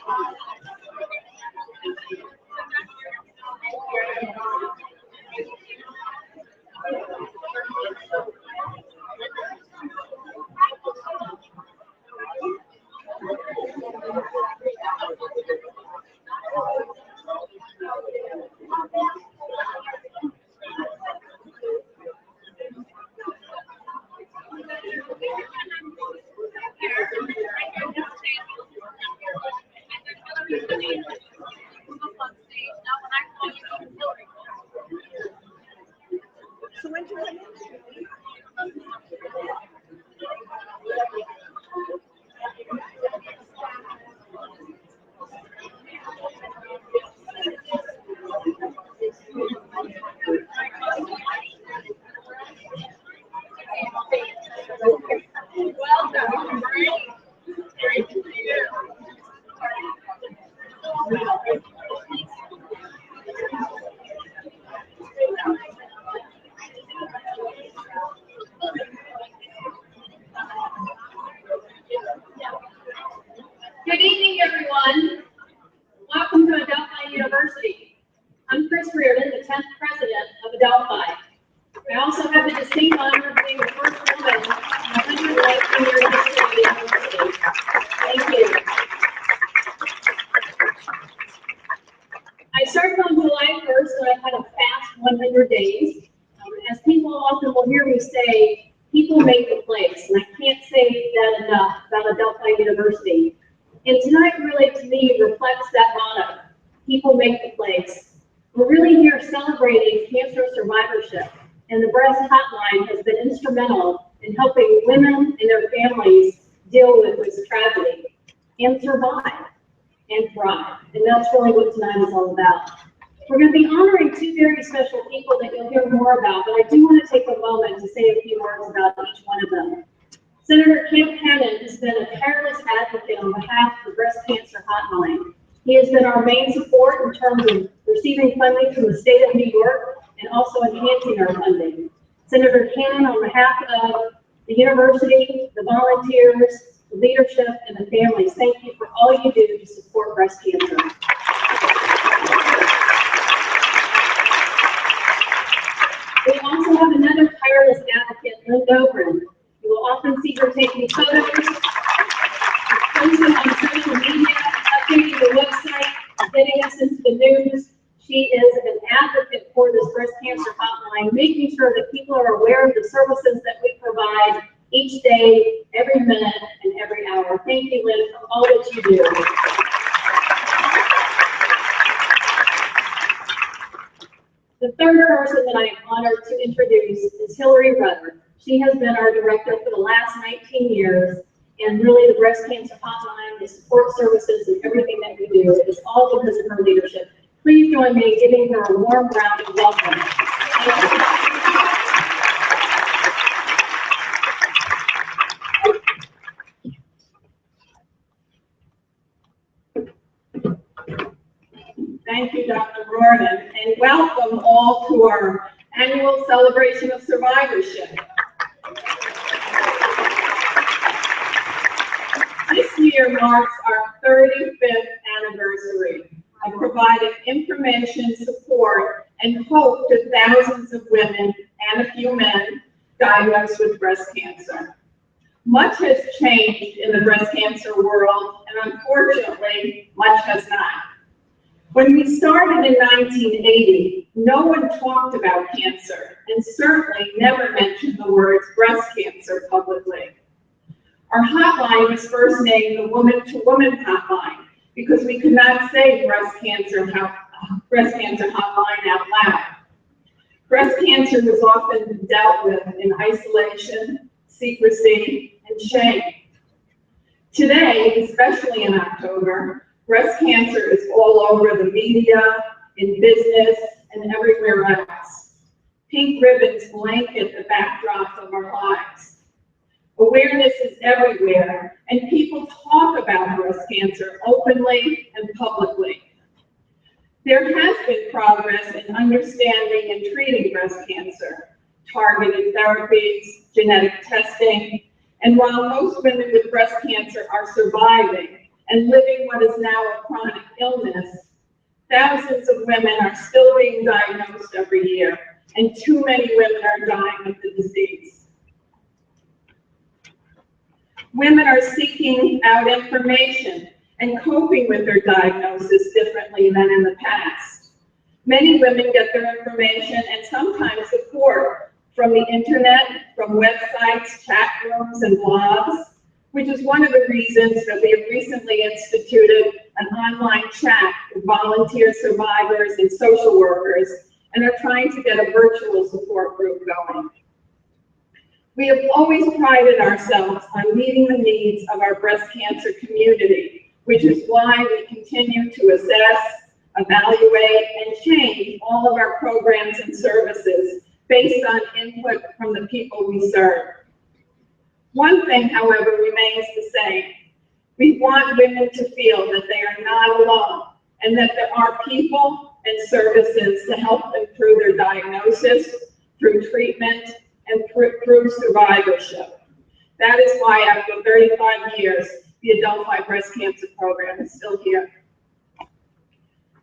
So when do you come in? Welcome. Great to see you. Good evening, everyone. Welcome to Adelphi University. I'm Chris Reardon, the 10th president of Adelphi. I also have the distinct honor of being the first woman in the 119-year history of the university. Thank you. I started on July 1st, and I've had a fast 100 days. As people often will hear me say, people make the place, and I can't say that enough about Adelphi University. And tonight really, to me, reflects that motto, people make the place. We're really here celebrating cancer survivorship, and the breast hotline has been instrumental in helping women and their families deal with this tragedy and survive and thrive. And that's really what tonight is all about. We're going to be honoring two very special people that you'll hear more about, but I do want to take a moment to say a few words about each one of them. Senator Kent Hannon has been a tireless advocate on behalf of the Breast Cancer Hotline. He has been our main support in terms of receiving funding from the state of New York and also enhancing our funding. Senator Hannon, on behalf of the university, the volunteers, the leadership, and the families, thank you for all you do to support breast cancer. We also have another tireless advocate, Lynn Dobrin. You will often see her taking photos, posting on social media, updating the website, getting us into the news. She is an advocate for this breast cancer hotline, making sure that people are aware of the services that we provide each day, every minute, and every hour. Thank you, Lynn, for all that you do. The third person that I am honored to introduce is Hillary Rudder. She has been our director for the last 19 years, and really the breast cancer hotline, the support services, and everything that we do is all because of her leadership. Please join me in giving her a warm round of welcome. Thank you, Dr. Riordan, and welcome all to our annual celebration of survivorship. This year marks our 35th anniversary of providing information, support, and hope to thousands of women and a few men diagnosed with breast cancer. Much has changed in the breast cancer world, and unfortunately, much has not. When we started in 1980, no one talked about cancer, and certainly never mentioned the words breast cancer publicly. Our hotline was first named the Woman-to-Woman Hotline because we could not say breast cancer hotline out loud. Breast cancer was often dealt with in isolation, secrecy, and shame. Today, especially in October, breast cancer is all over the media, in business, and everywhere else. Pink ribbons blanket the backdrop of our lives. Awareness is everywhere, and people talk about breast cancer openly and publicly. There has been progress in understanding and treating breast cancer, targeted therapies, genetic testing, and while most women with breast cancer are surviving, and living what is now a chronic illness, thousands of women are still being diagnosed every year, and too many women are dying of the disease. Women are seeking out information and coping with their diagnosis differently than in the past. Many women get their information and sometimes support from the internet, from websites, chat rooms, and blogs, which is one of the reasons that we have recently instituted an online chat with volunteer survivors and social workers, and are trying to get a virtual support group going. We have always prided ourselves on meeting the needs of our breast cancer community, which is why we continue to assess, evaluate, and change all of our programs and services based on input from the people we serve. One thing, however, remains the same. We want women to feel that they are not alone and that there are people and services to help them through their diagnosis, through treatment, and through survivorship. That is why after 35 years, the Adelphi Breast Cancer Program is still here.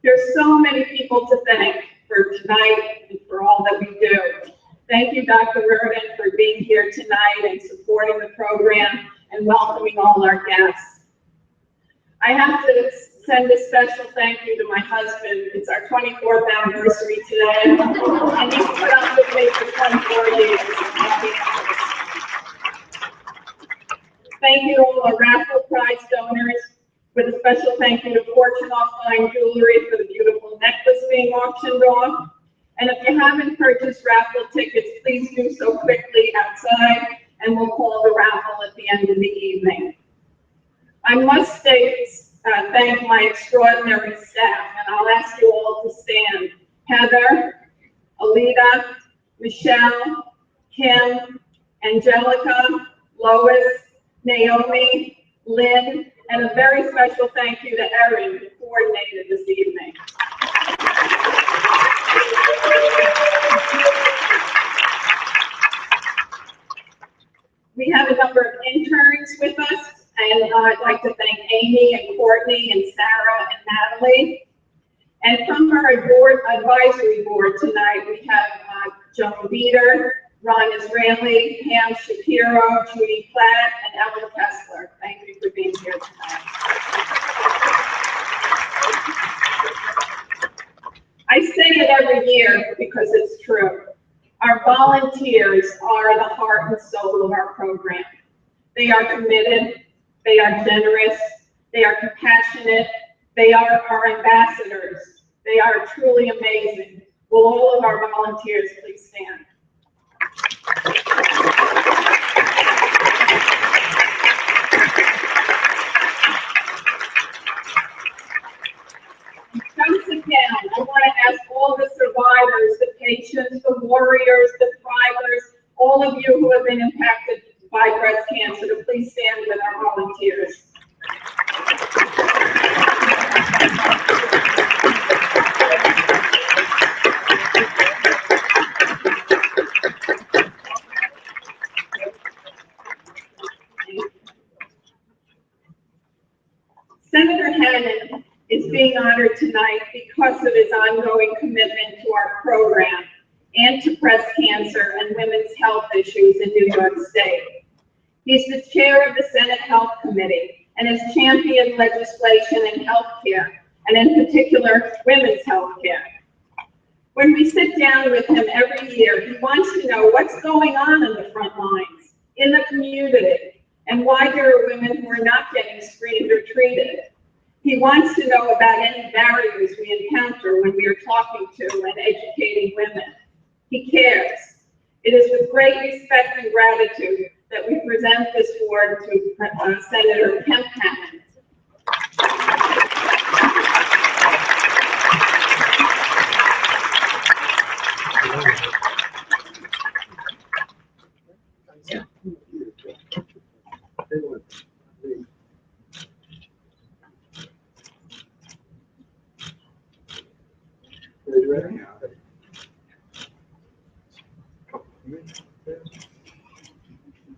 There's so many people to thank for tonight and for all that we do. Thank you, Dr. Reardon, for being here tonight and supporting the program and welcoming all our guests. I have to send a special thank you to my husband. It's our 24th anniversary today, and he's put up with me for 24 years. Thank you to all our raffle prize donors, with a special thank you to Fortune Fine Jewelry for the beautiful necklace being auctioned off. And if you haven't purchased raffle tickets, please do so quickly outside, and we'll call the raffle at the end of the evening. I must thank my extraordinary staff, and I'll ask you all to stand. Heather, Alita, Michelle, Kim, Angelica, Lois, Naomi, Lynn, and a very special thank you to Erin, who coordinated this evening. We have a number of interns with us, and I'd like to thank Amy and Courtney and Sarah and Natalie. And from our advisory board tonight, we have Joan Beater, Ron Israeli, Pam Shapiro, Judy Platt, and Ellen Kessler. Thank you for being here tonight. I say it every year because it's true. Our volunteers are the heart and soul of our program. They are committed, they are generous, they are compassionate, they are our ambassadors. They are truly amazing. Will all of our volunteers please stand? Once again, I want to ask all the survivors, the patients, the warriors, the thrivers, all of you who have been impacted by breast cancer to please stand with our volunteers. Senator Hannan is being honored tonight because of his ongoing commitment to our program and to breast cancer and women's health issues in New York State. He's the chair of the Senate Health Committee and has championed legislation in healthcare, and in particular, women's healthcare. When we sit down with him every year, he wants to know what's going on in the front lines, in the community, and why there are women who are not getting screened or treated. He wants to know about any barriers we encounter when we are talking to and educating women. He cares. It is with great respect and gratitude that we present this award to Senator Kemp Hannan.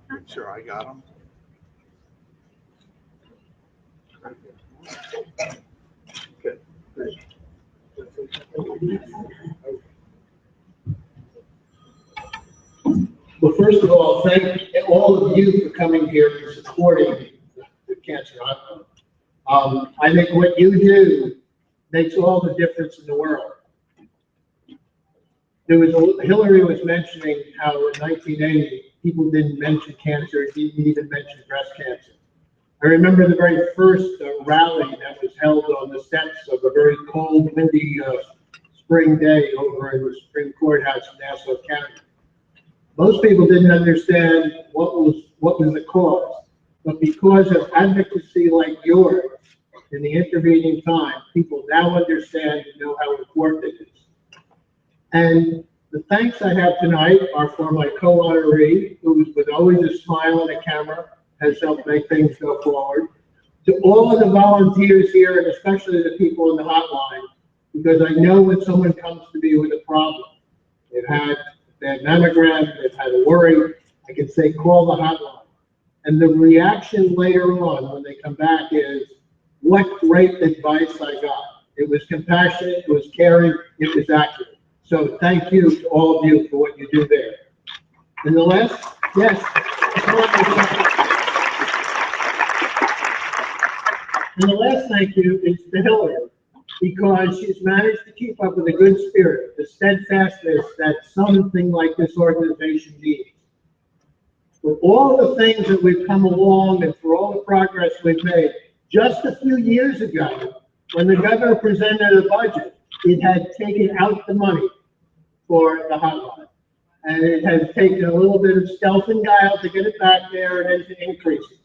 Make sure I got them. Okay, great. Well, first of all, thank all of you for coming here and supporting the cancer hotline. I think what you do makes all the difference in the world. Hillary was mentioning how in 1980, people didn't mention cancer, didn't even mention breast cancer. I remember the very first rally that was held on the steps of a very cold, windy spring day over in the Supreme Courthouse in Nassau County. Most people didn't understand what was the cause, but because of advocacy like yours in the intervening time, people now understand and know how important it is. And the thanks I have tonight are for my co-honoree, who with always a smile and a camera has helped make things go forward, to all of the volunteers here, and especially the people in the hotline, because I know when someone comes to me with a problem, they've had a bad mammogram, they've had a worry, I can say, call the hotline. And the reaction later on when they come back is, what great advice I got. It was compassionate, it was caring, it was accurate. So thank you to all of you for what you do there. And the last, yes. And the last thank you is to Hillary, because she's managed to keep up with a good spirit, the steadfastness that something like this organization needs. For all the things that we've come along and for all the progress we've made, just a few years ago, when the governor presented a budget, it had taken out the money for the hotline. And it has taken a little bit of stealth and guile to get it back there and then to increase it.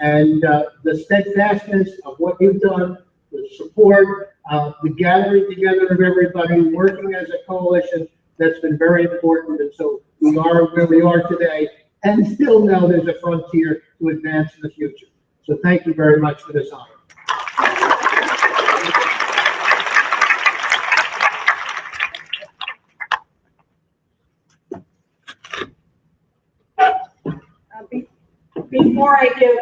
And the steadfastness of what you've done, the support, the gathering together of everybody, working as a coalition, that's been very important. And so we are where we are today, and still know there's a frontier to advance in the future. So thank you very much for this honor. Before I give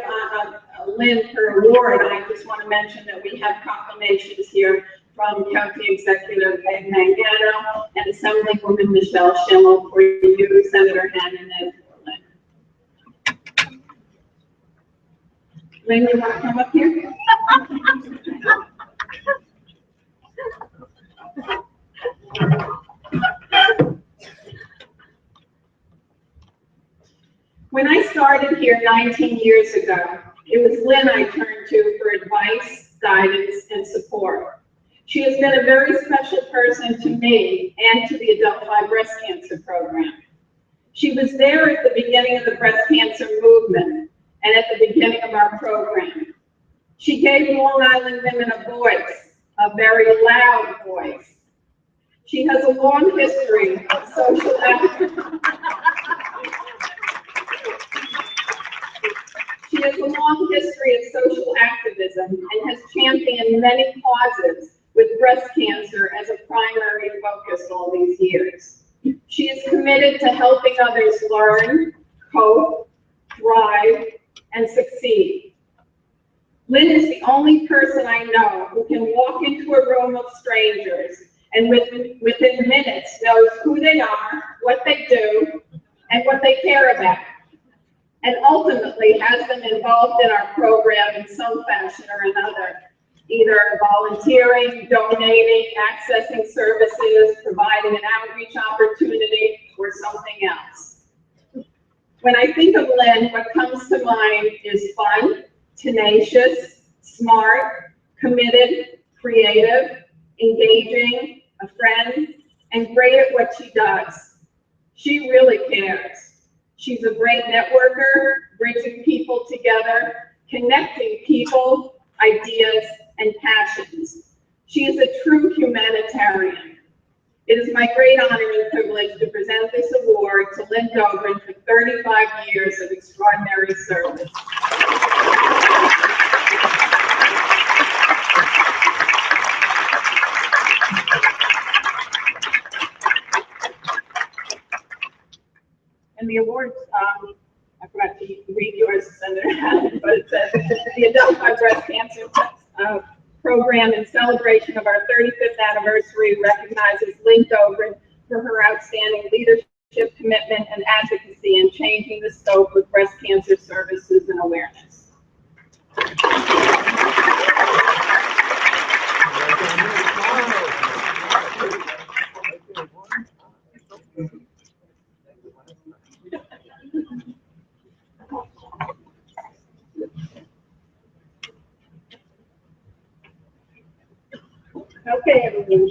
Lynn her award, I just want to mention that we have proclamations here from County Executive Ed Mangano and Assemblywoman Michelle Schimmel for you, Senator Hannon, and for Lynn. Lynn, you want to come up here? When I started here 19 years ago, it was Lynn I turned to for advice, guidance, and support. She has been a very special person to me and to the Adult-5 Breast Cancer Program. She was there at the beginning of the breast cancer movement and at the beginning of our program. She gave Long Island women a voice, a very loud voice. She has a long history of social activism. She has a long history of social activism and has championed many causes with breast cancer as a primary focus all these years. She is committed to helping others learn, cope, thrive, and succeed. Lynn is the only person I know who can walk into a room of strangers and within minutes knows who they are, what they do, and what they care about, and ultimately has them involved in our program in some fashion or another, either volunteering, donating, accessing services, providing an outreach opportunity, or something else. When I think of Lynn, what comes to mind is fun, tenacious, smart, committed, creative, engaging, a friend, and great at what she does. She really cares. She's a great networker, bringing people together, connecting people, ideas, and passions. She is a true humanitarian. It is my great honor and privilege to present this award to Lynn Dobrin for 35 years of extraordinary service. And the awards, I forgot to read yours, Senator Hannon, but it says the Adult-5 Breast Cancer Program in celebration of our 35th anniversary recognizes Lynn Dobrin for her outstanding leadership, commitment, and advocacy in changing the scope of breast cancer services and awareness. Okay, everyone.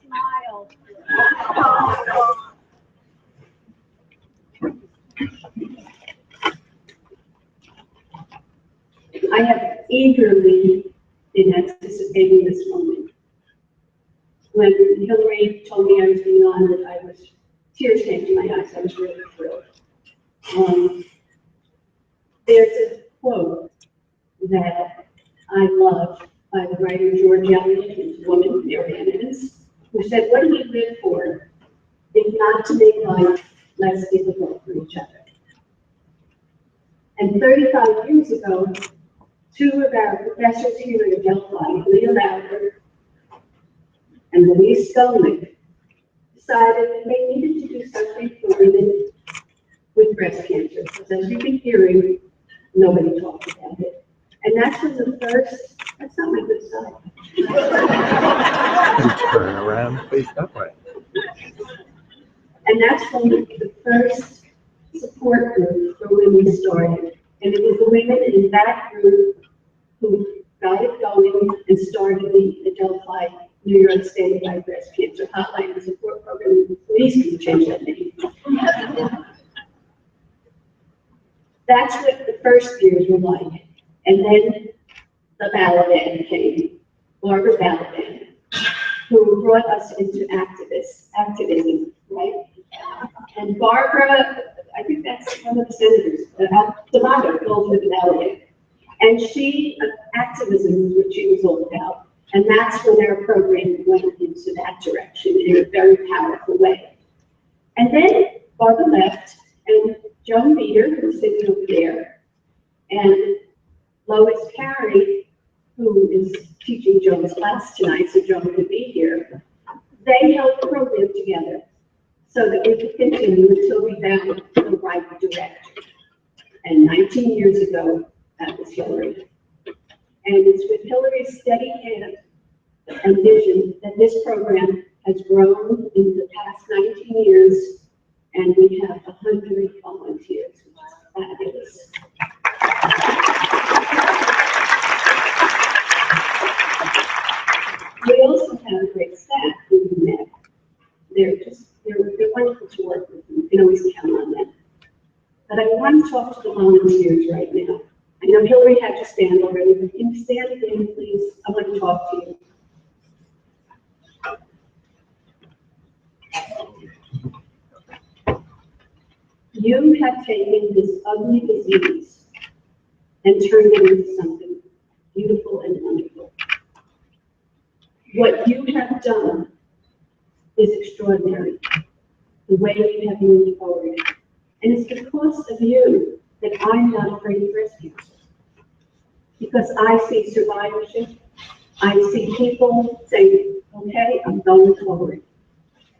Smile. I have eagerly been anticipating this moment. When Hillary told me I was being honored, tears came to my eyes. I was really thrilled. There's a quote that I love by the writer George Eliot, his woman, Marianne Evans, who said, "What do we live for if not to make life less difficult for each other?" And 35 years ago, two of our professors here at Delphi, Leah Lauer and Louise Skolnick, decided that they needed to do something for women with breast cancer. Because as you've been hearing, nobody talked about it. And that's when the first, that's not my good side. You turn around, face that way. And that's when the first support group for women started. And it was the women in that group who got it going and started the Delphi New York Statewide Breast Cancer Hotline and Support Program. Please can change that name. That's what the first years were like. And then the Balaban came, Barbara Balaban, who brought us into activism, right? And Barbara, I think that's one of the senators, D'Amato called her the Balaban. And activism is what she was all about. And that's when our program went into that direction in a very powerful way. And then Barbara left, and Joan Beater, who's sitting over there, and Lois Carey, who is teaching Joan's class tonight, so Joan could be here, they held the program together so that we could continue until we found the right director. And 19 years ago, that was Hillary. And it's with Hillary's steady hand and vision that this program has grown in the past 19 years, and we have 100 volunteers, which is fabulous. We also have a great staff who we met. They're wonderful to work with. You can always count on them. But I want to talk to the volunteers right now. I know Hillary had to stand already, but can you stand again, please? I want to talk to you. You have taken this ugly disease and turned it into something beautiful and wonderful. What you have done is extraordinary, the way you have moved forward. And it's because of you that I'm not afraid of breast cancer. Because I see survivorship, I see people saying, okay, I'm going forward.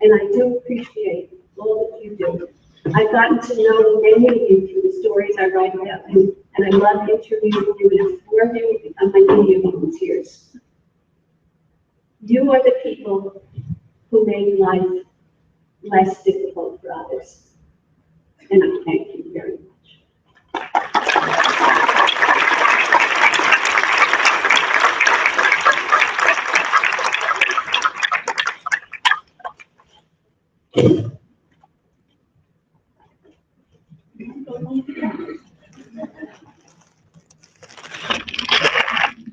And I do appreciate all that you do. I've gotten to know many of you through the stories I write about you, and I love interviewing you, and four of you become my media volunteers. You are the people who make life less difficult for others. And I thank you very much.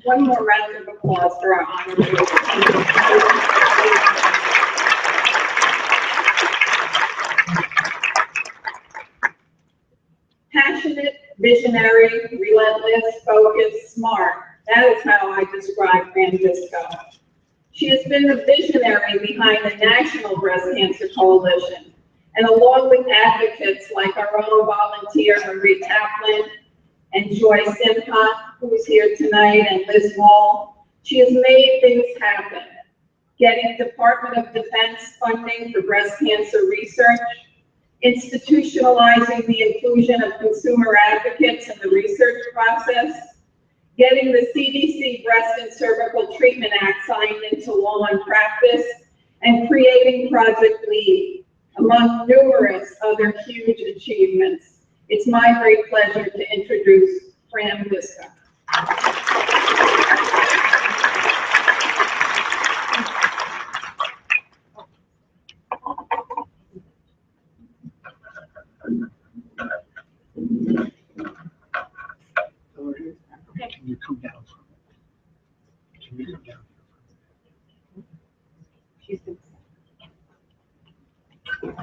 One more round of applause for our honorees. Passionate, visionary, relentless, focused, smart. That is how I describe Francisco. She has been the visionary behind the National Breast Cancer Coalition And along with advocates like our own volunteer Marie Taplin and Joy Simha, who's here tonight, and Liz Wall, she has made things happen. Getting Department of Defense funding for breast cancer research, institutionalizing the inclusion of consumer advocates in the research process, getting the CDC Breast and Cervical Treatment Act signed into law and practice, and creating Project LEAD, among numerous other huge achievements. It's my great pleasure to introduce Fran Visca. Can you come down from it? Can you come down?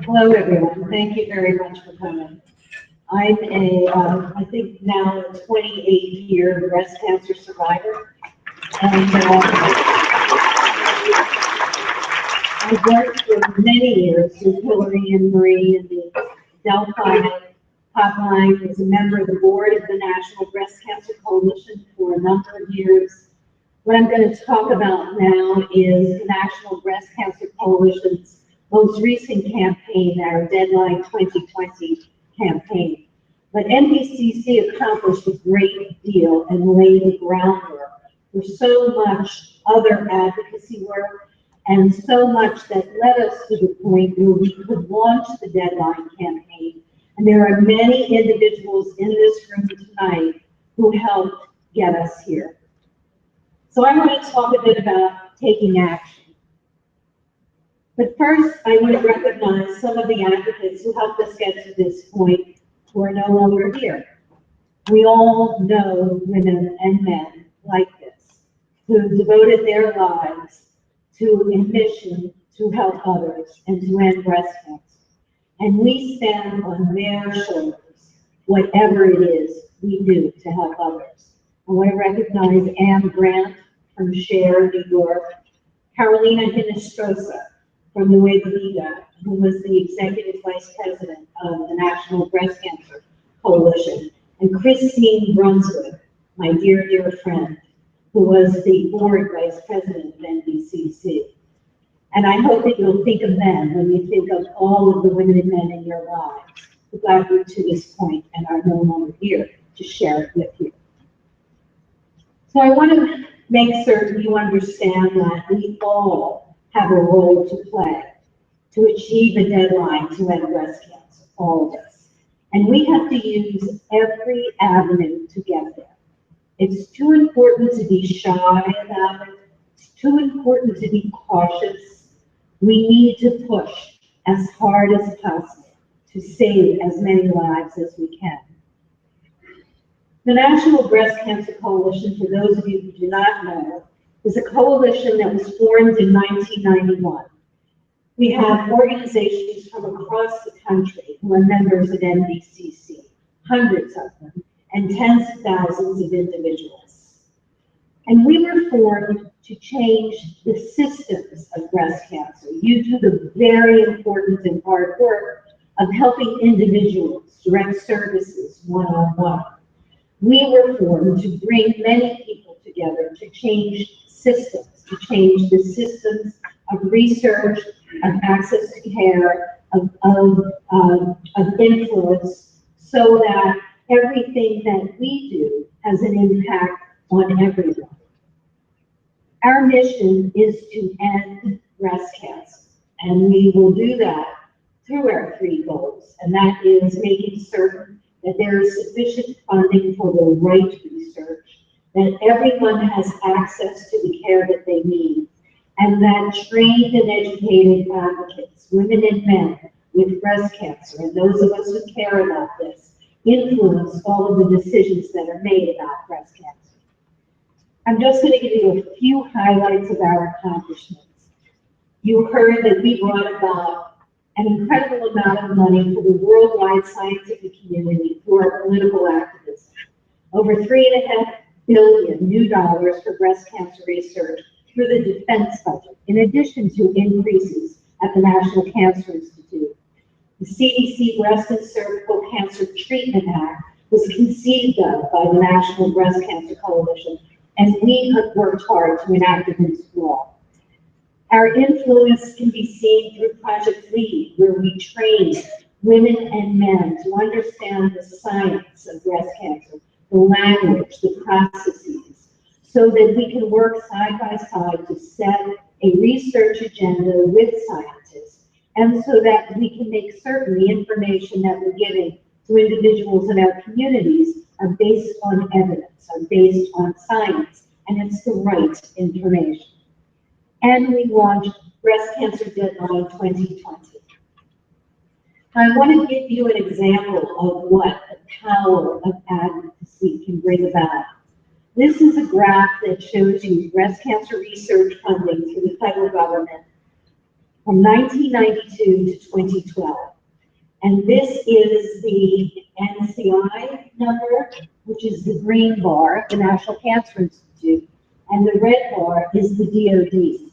Hello, everyone. Thank you very much for coming. I'm I think now a 28-year breast cancer survivor. And I've worked for many years with Hillary and Marie in the Delphi hotline, as a member of the board of the National Breast Cancer Coalition for a number of years. What I'm going to talk about now is the National Breast Cancer Coalition's most recent campaign, our Deadline 2020 campaign. But NBCC accomplished a great deal and laid the groundwork for so much other advocacy work and so much that led us to the point where we could launch the Deadline campaign. And there are many individuals in this room tonight who helped get us here. So I want to talk a bit about taking action. But first, I want to recognize some of the advocates who helped us get to this point who are no longer here. We all know women and men like this, who devoted their lives to a mission to help others and to end breast cancer. And we stand on their shoulders, whatever it is we do to help others. I want to recognize Anne Grant from Share, New York, Carolina Hinestrosa from Nueva Vida, who was the Executive Vice President of the National Breast Cancer Coalition, and Christine Brunswick, my dear, dear friend, who was the Board Vice President of NBCC. And I hope that you'll think of them when you think of all of the women and men in your lives who got you to this point and are no longer here to share it with you. So I want to make certain you understand that we all have a role to play to achieve a deadline to end breast cancer, all of us. And we have to use every avenue to get there. It's too important to be shy about it. It's too important to be cautious. We need to push as hard as possible to save as many lives as we can. The National Breast Cancer Coalition, for those of you who do not know, is a coalition that was formed in 1991. We have organizations from across the country who are members of NBCC, hundreds of them, and tens of thousands of individuals. And we were formed to change the systems of breast cancer. You do the very important and hard work of helping individuals direct services one-on-one. We were formed to bring many people together to change systems, to change the systems of research, of access to care, of influence, so that everything that we do has an impact on everyone. Our mission is to end breast cancer, and we will do that through our three goals, and that is making certain that there is sufficient funding for the right research, that everyone has access to the care that they need, and that trained and educated advocates, women and men with breast cancer, and those of us who care about this, influence all of the decisions that are made about breast cancer. I'm just going to give you a few highlights of our accomplishments. You heard that we brought about an incredible amount of money for the worldwide scientific community through our political activism. Over $3.5 billion new dollars for breast cancer research through the defense budget, in addition to increases at the National Cancer Institute. The CDC Breast and Cervical Cancer Treatment Act was conceived of by the National Breast Cancer Coalition, and we have worked hard to enact it into law. Our influence can be seen through Project LEAD, where we train women and men to understand the science of breast cancer, the language, the processes, so that we can work side by side to set a research agenda with scientists, and so that we can make certain the information that we're giving to individuals in our communities are based on evidence, are based on science, and it's the right information. And we launched Breast Cancer Deadline 2020. I want to give you an example of what the power of advocacy can bring about. This is a graph that shows you breast cancer research funding through the federal government from 1992 to 2012. And this is the NCI number, which is the green bar, the National Cancer Institute, and the red bar is the DoD.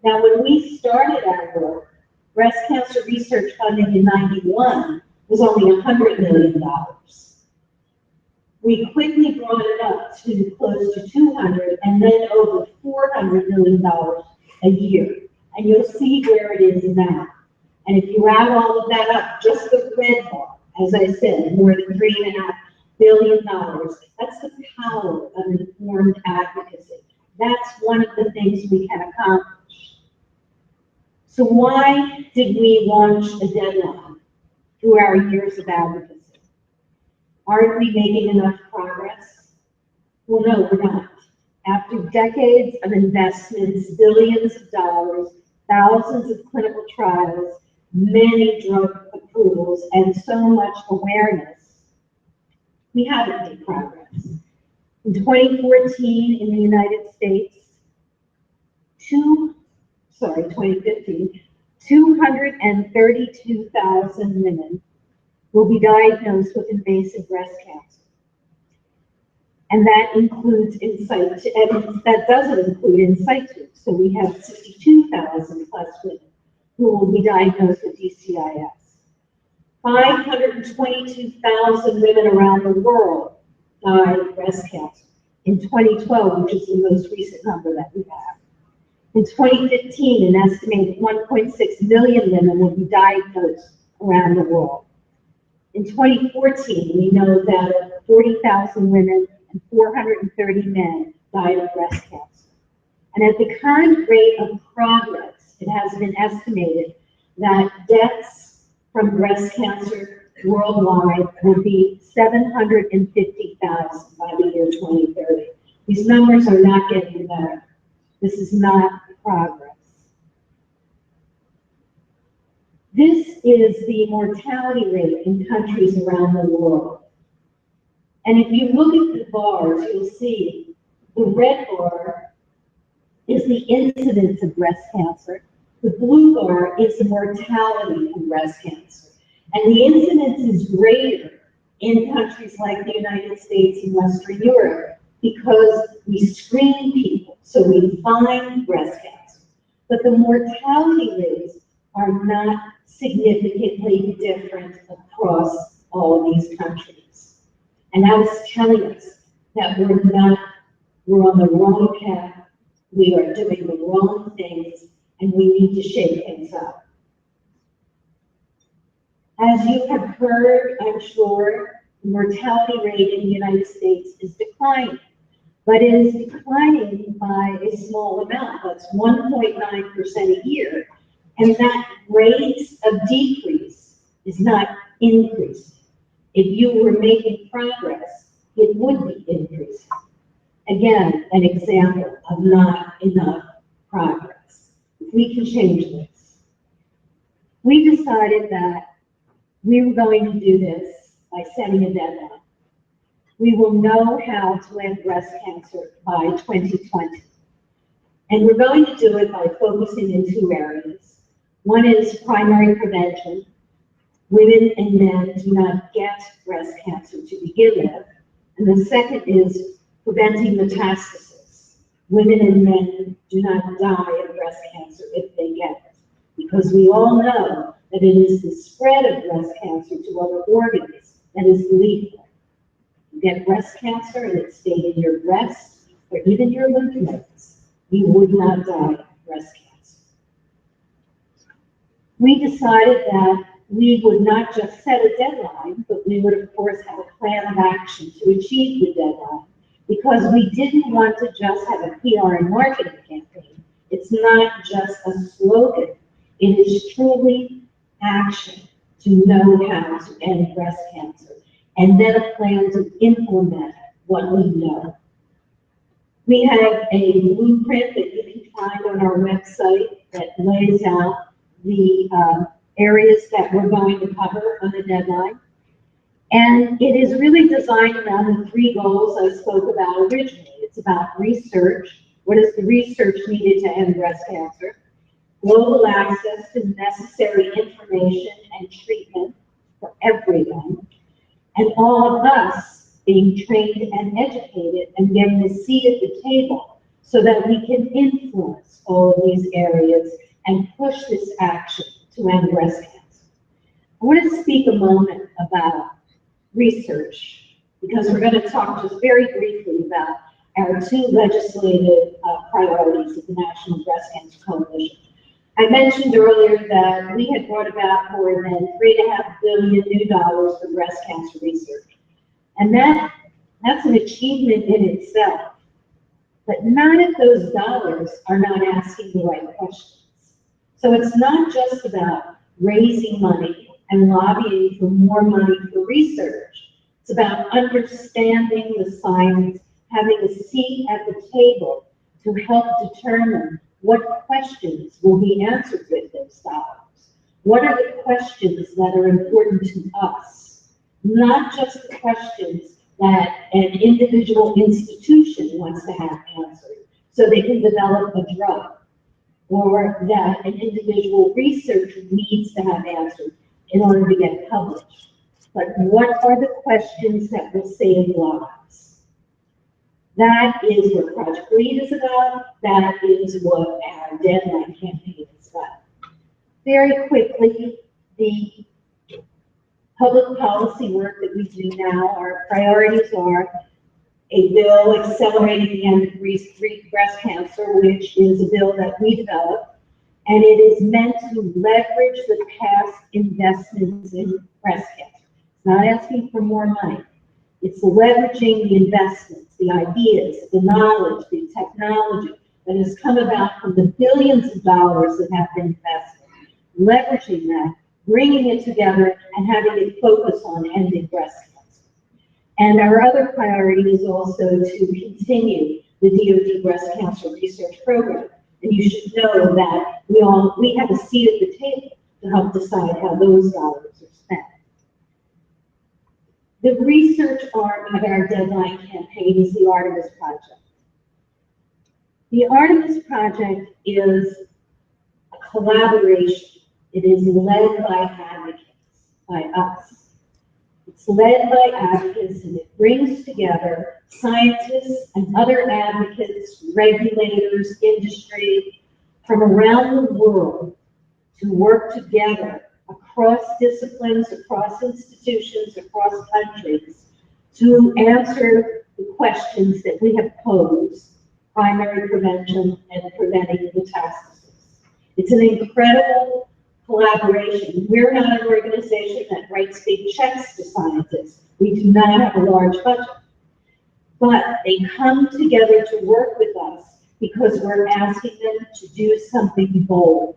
Now, when we started our work, breast cancer research funding in '91 was only $100 million. We quickly brought it up to close to 200 and then over $400 million a year. And you'll see where it is now. And if you add all of that up, just the red bar, as I said, more than $3.5 billion, that's the power of informed advocacy. That's one of the things we can accomplish. So why did we launch a deadline through our years of advocacy? Aren't we making enough progress? Well, no, we're not. After decades of investments, billions of dollars, thousands of clinical trials, many drug approvals, and so much awareness, we haven't made progress. In 2014, in the United States, 2015, 232,000 women will be diagnosed with invasive breast cancer. And that includes that doesn't include in situ. So we have 62,000 plus women who will be diagnosed with DCIS. 522,000 women around the world died of breast cancer in 2012, which is the most recent number that we have. In 2015, an estimated 1.6 million women will be diagnosed around the world. In 2014, we know that 40,000 women and 430 men died of breast cancer. And at the current rate of progress, it has been estimated that deaths from breast cancer worldwide will be 750,000 by the year 2030. These numbers are not getting better. This is not progress. This is the mortality rate in countries around the world. And if you look at the bars, you'll see the red bar is the incidence of breast cancer. The blue bar is the mortality from breast cancer. And the incidence is greater in countries like the United States and Western Europe because we screen people, so we find breast cancer. But the mortality rates are not significantly different across all of these countries. And that is telling us that we're on the wrong path, we are doing the wrong things, and we need to shake things up. As you have heard, I'm sure, the mortality rate in the United States is declining, but it is declining by a small amount. That's 1.9% a year, and that rate of decrease is not increasing. If you were making progress, it would be increasing. Again, an example of not enough progress. We can change this. We decided that we were going to do this by setting a deadline. We will know how to end breast cancer by 2020. And we're going to do it by focusing in two areas. One is primary prevention. Women and men do not get breast cancer to begin with. And the second is preventing metastasis. Women and men do not die of breast cancer if they get it. Because we all know that it is the spread of breast cancer to other organs that is lethal. You get breast cancer and it stayed in your breast or even your lymph nodes, you would not die of breast cancer. We decided that we would not just set a deadline, but we would of course have a plan of action to achieve the deadline, because we didn't want to just have a PR and marketing campaign. It's not just a slogan. It is truly action to know how to end breast cancer, and then a plan to implement what we know. We have a blueprint that you can find on our website that lays out the areas that we're going to cover on the deadline. And it is really designed around the 3 goals I spoke about originally. It's about research. What is the research needed to end breast cancer? Global access to necessary information and treatment for everyone. And all of us being trained and educated and getting a seat at the table so that we can influence all of these areas and push this action to end breast cancer. I want to speak a moment about research, because we're going to talk just very briefly about our 2 legislative priorities of the National Breast Cancer Coalition. I mentioned earlier that we had brought about more than $3.5 billion new dollars for breast cancer research. And that's an achievement in itself. But none of those dollars are not asking the right questions. So it's not just about raising money and lobbying for more money for research. It's about understanding the science, having a seat at the table to help determine what questions will be answered with those dollars. What are the questions that are important to us? Not just the questions that an individual institution wants to have answered so they can develop a drug, or that an individual researcher needs to have answered in order to get published. But what are the questions that will save lives? That is what Project LEAD is about. That is what our deadline campaign is about. Very quickly, the public policy work that we do now, our priorities are a bill accelerating the end of breast cancer, which is a bill that we developed, and it is meant to leverage the past investments in breast cancer. It's not asking for more money. It's leveraging the investments, the ideas, the knowledge, the technology that has come about from the billions of dollars that have been invested, leveraging that, bringing it together, and having it focus on ending breast cancer. And our other priority is also to continue the DoD breast cancer research program. And you should know that we have a seat at the table to help decide how those dollars are spent. The research arm of our deadline campaign is the Artemis Project. The Artemis Project is a collaboration. It is led by advocates, by us. It's led by advocates, and it brings together scientists and other advocates, regulators, industry from around the world to work together across disciplines, across institutions, across countries to answer the questions that we have posed, primary prevention and preventing metastasis. It's an incredible collaboration. We're not an organization that writes big checks to scientists. We do not have a large budget. But they come together to work with us because we're asking them to do something bold.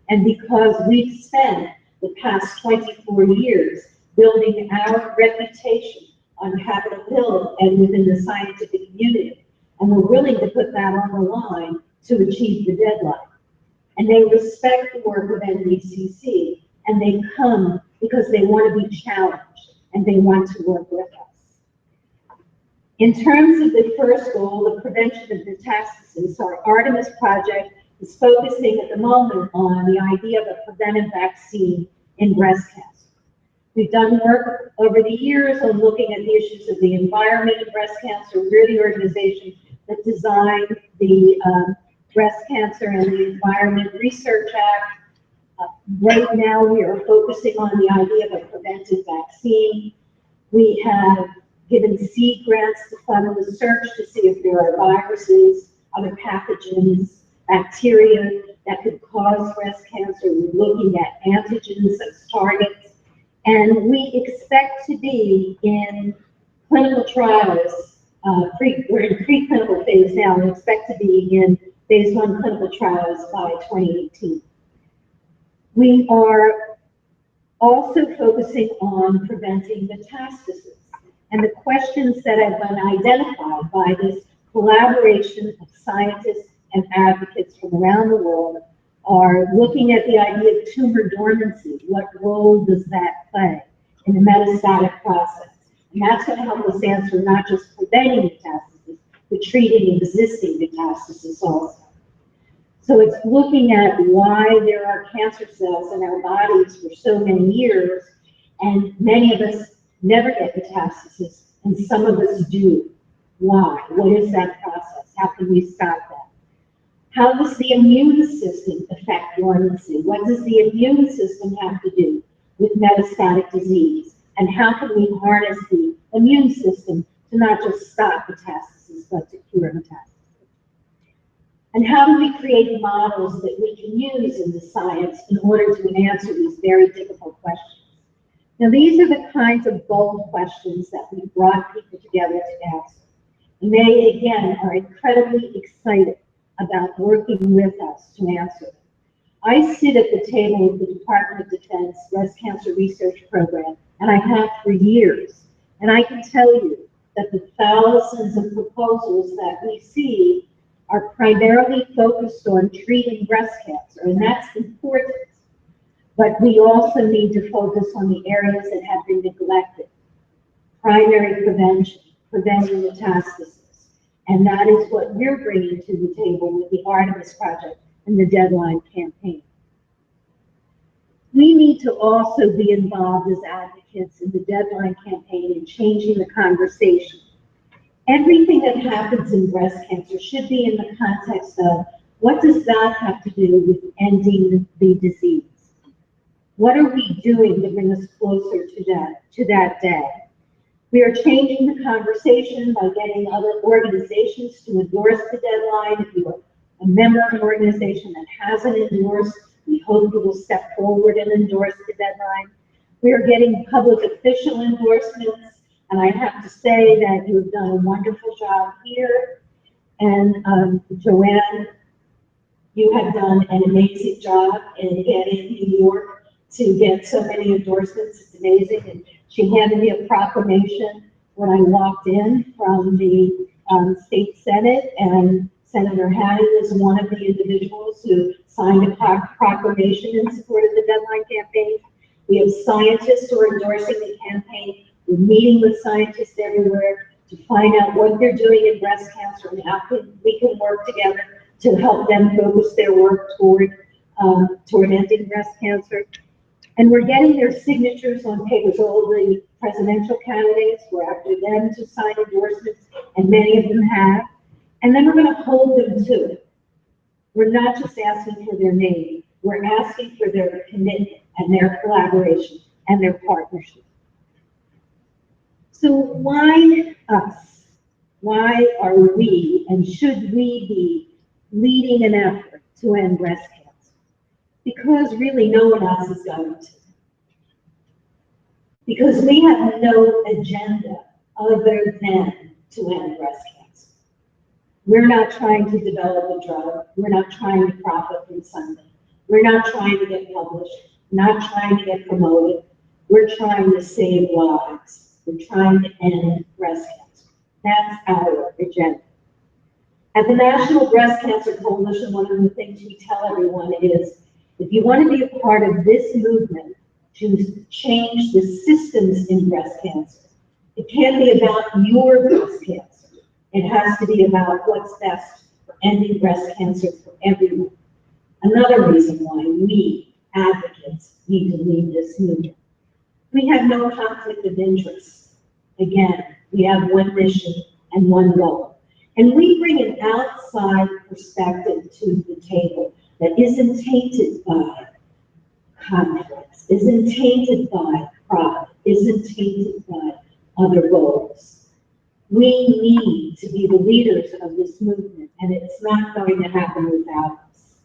And because we've spent the past 24 years building our reputation on Capitol Hill and within the scientific community. And we're willing to put that on the line to achieve the deadline. And they respect the work of NBCC, and they come because they want to be challenged and they want to work with us. In terms of the first goal, the prevention of metastasis, our Artemis project is focusing at the moment on the idea of a preventive vaccine in breast cancer. We've done work over the years on looking at the issues of the environment in breast cancer. We're the organization that designed the Breast Cancer and the Environment Research Act. Right now, we are focusing on the idea of a preventive vaccine. We have given seed grants to fund research to see if there are viruses, other pathogens, bacteria that could cause breast cancer. We're looking at antigens as targets. And we expect to be in clinical trials, we're in preclinical phase now, and expect to be in phase 1 clinical trials by 2018. We are also focusing on preventing metastasis. And the questions that have been identified by this collaboration of scientists and advocates from around the world are looking at the idea of tumor dormancy. What role does that play in the metastatic process? And that's going to help us answer not just preventing metastasis, but treating existing metastasis also. So it's looking at why there are cancer cells in our bodies for so many years, and many of us never get metastasis, and some of us do. Why? What is that process? How can we stop that? How does the immune system affect dormancy? What does the immune system have to do with metastatic disease? And how can we harness the immune system to not just stop metastasis, but to cure metastasis? And how do we create models that we can use in the science in order to answer these very difficult questions? Now, these are the kinds of bold questions that we brought people together to answer. And they, again, are incredibly excited about working with us to answer them. I sit at the table of the Department of Defense Breast Cancer Research Program, and I have for years. And I can tell you that the thousands of proposals that we see are primarily focused on treating breast cancer, and that's important. But we also need to focus on the areas that have been neglected. Primary prevention, preventing metastasis. And that is what we're bringing to the table with the Artemis Project and the Deadline campaign. We need to also be involved as advocates in the Deadline campaign in changing the conversation. Everything that happens in breast cancer should be in the context of what does that have to do with ending the disease? What are we doing to bring us closer to that day? We are changing the conversation by getting other organizations to endorse the Deadline. If you are a member of an organization that hasn't endorsed, we hope you will step forward and endorse the Deadline. We are getting public official endorsements. And I have to say that you have done a wonderful job here. And Joanne, you have done an amazing job in getting New York to get so many endorsements. It's amazing. And she handed me a proclamation when I walked in from the state Senate, and Senator Hattie was one of the individuals who signed a proclamation in support of the Deadline campaign. We have scientists who are endorsing the campaign. We're meeting with scientists everywhere to find out what they're doing in breast cancer and how we can work together to help them focus their work toward ending breast cancer. And we're getting their signatures on papers. All the presidential candidates, we're after them to sign endorsements, and many of them have. And then we're going to hold them to it. We're not just asking for their name. We're asking for their commitment and their collaboration and their partnership. So why us? Why are we, and should we be leading an effort to end breast cancer? Because really no one else is going to. Because we have no agenda other than to end breast cancer. We're not trying to develop a drug. We're not trying to profit from something. We're not trying to get published, not trying to get promoted. We're trying to save lives. We're trying to end breast cancer. That's our agenda. At the National Breast Cancer Coalition, one of the things we tell everyone is, if you want to be a part of this movement to change the systems in breast cancer, it can't be about your breast cancer. It has to be about what's best for ending breast cancer for everyone. Another reason why we, advocates, need to lead this movement. We have no conflict of interest. Again, we have one mission and one goal. And we bring an outside perspective to the table that isn't tainted by conflicts, isn't tainted by pride, isn't tainted by other goals. We need to be the leaders of this movement, and it's not going to happen without us.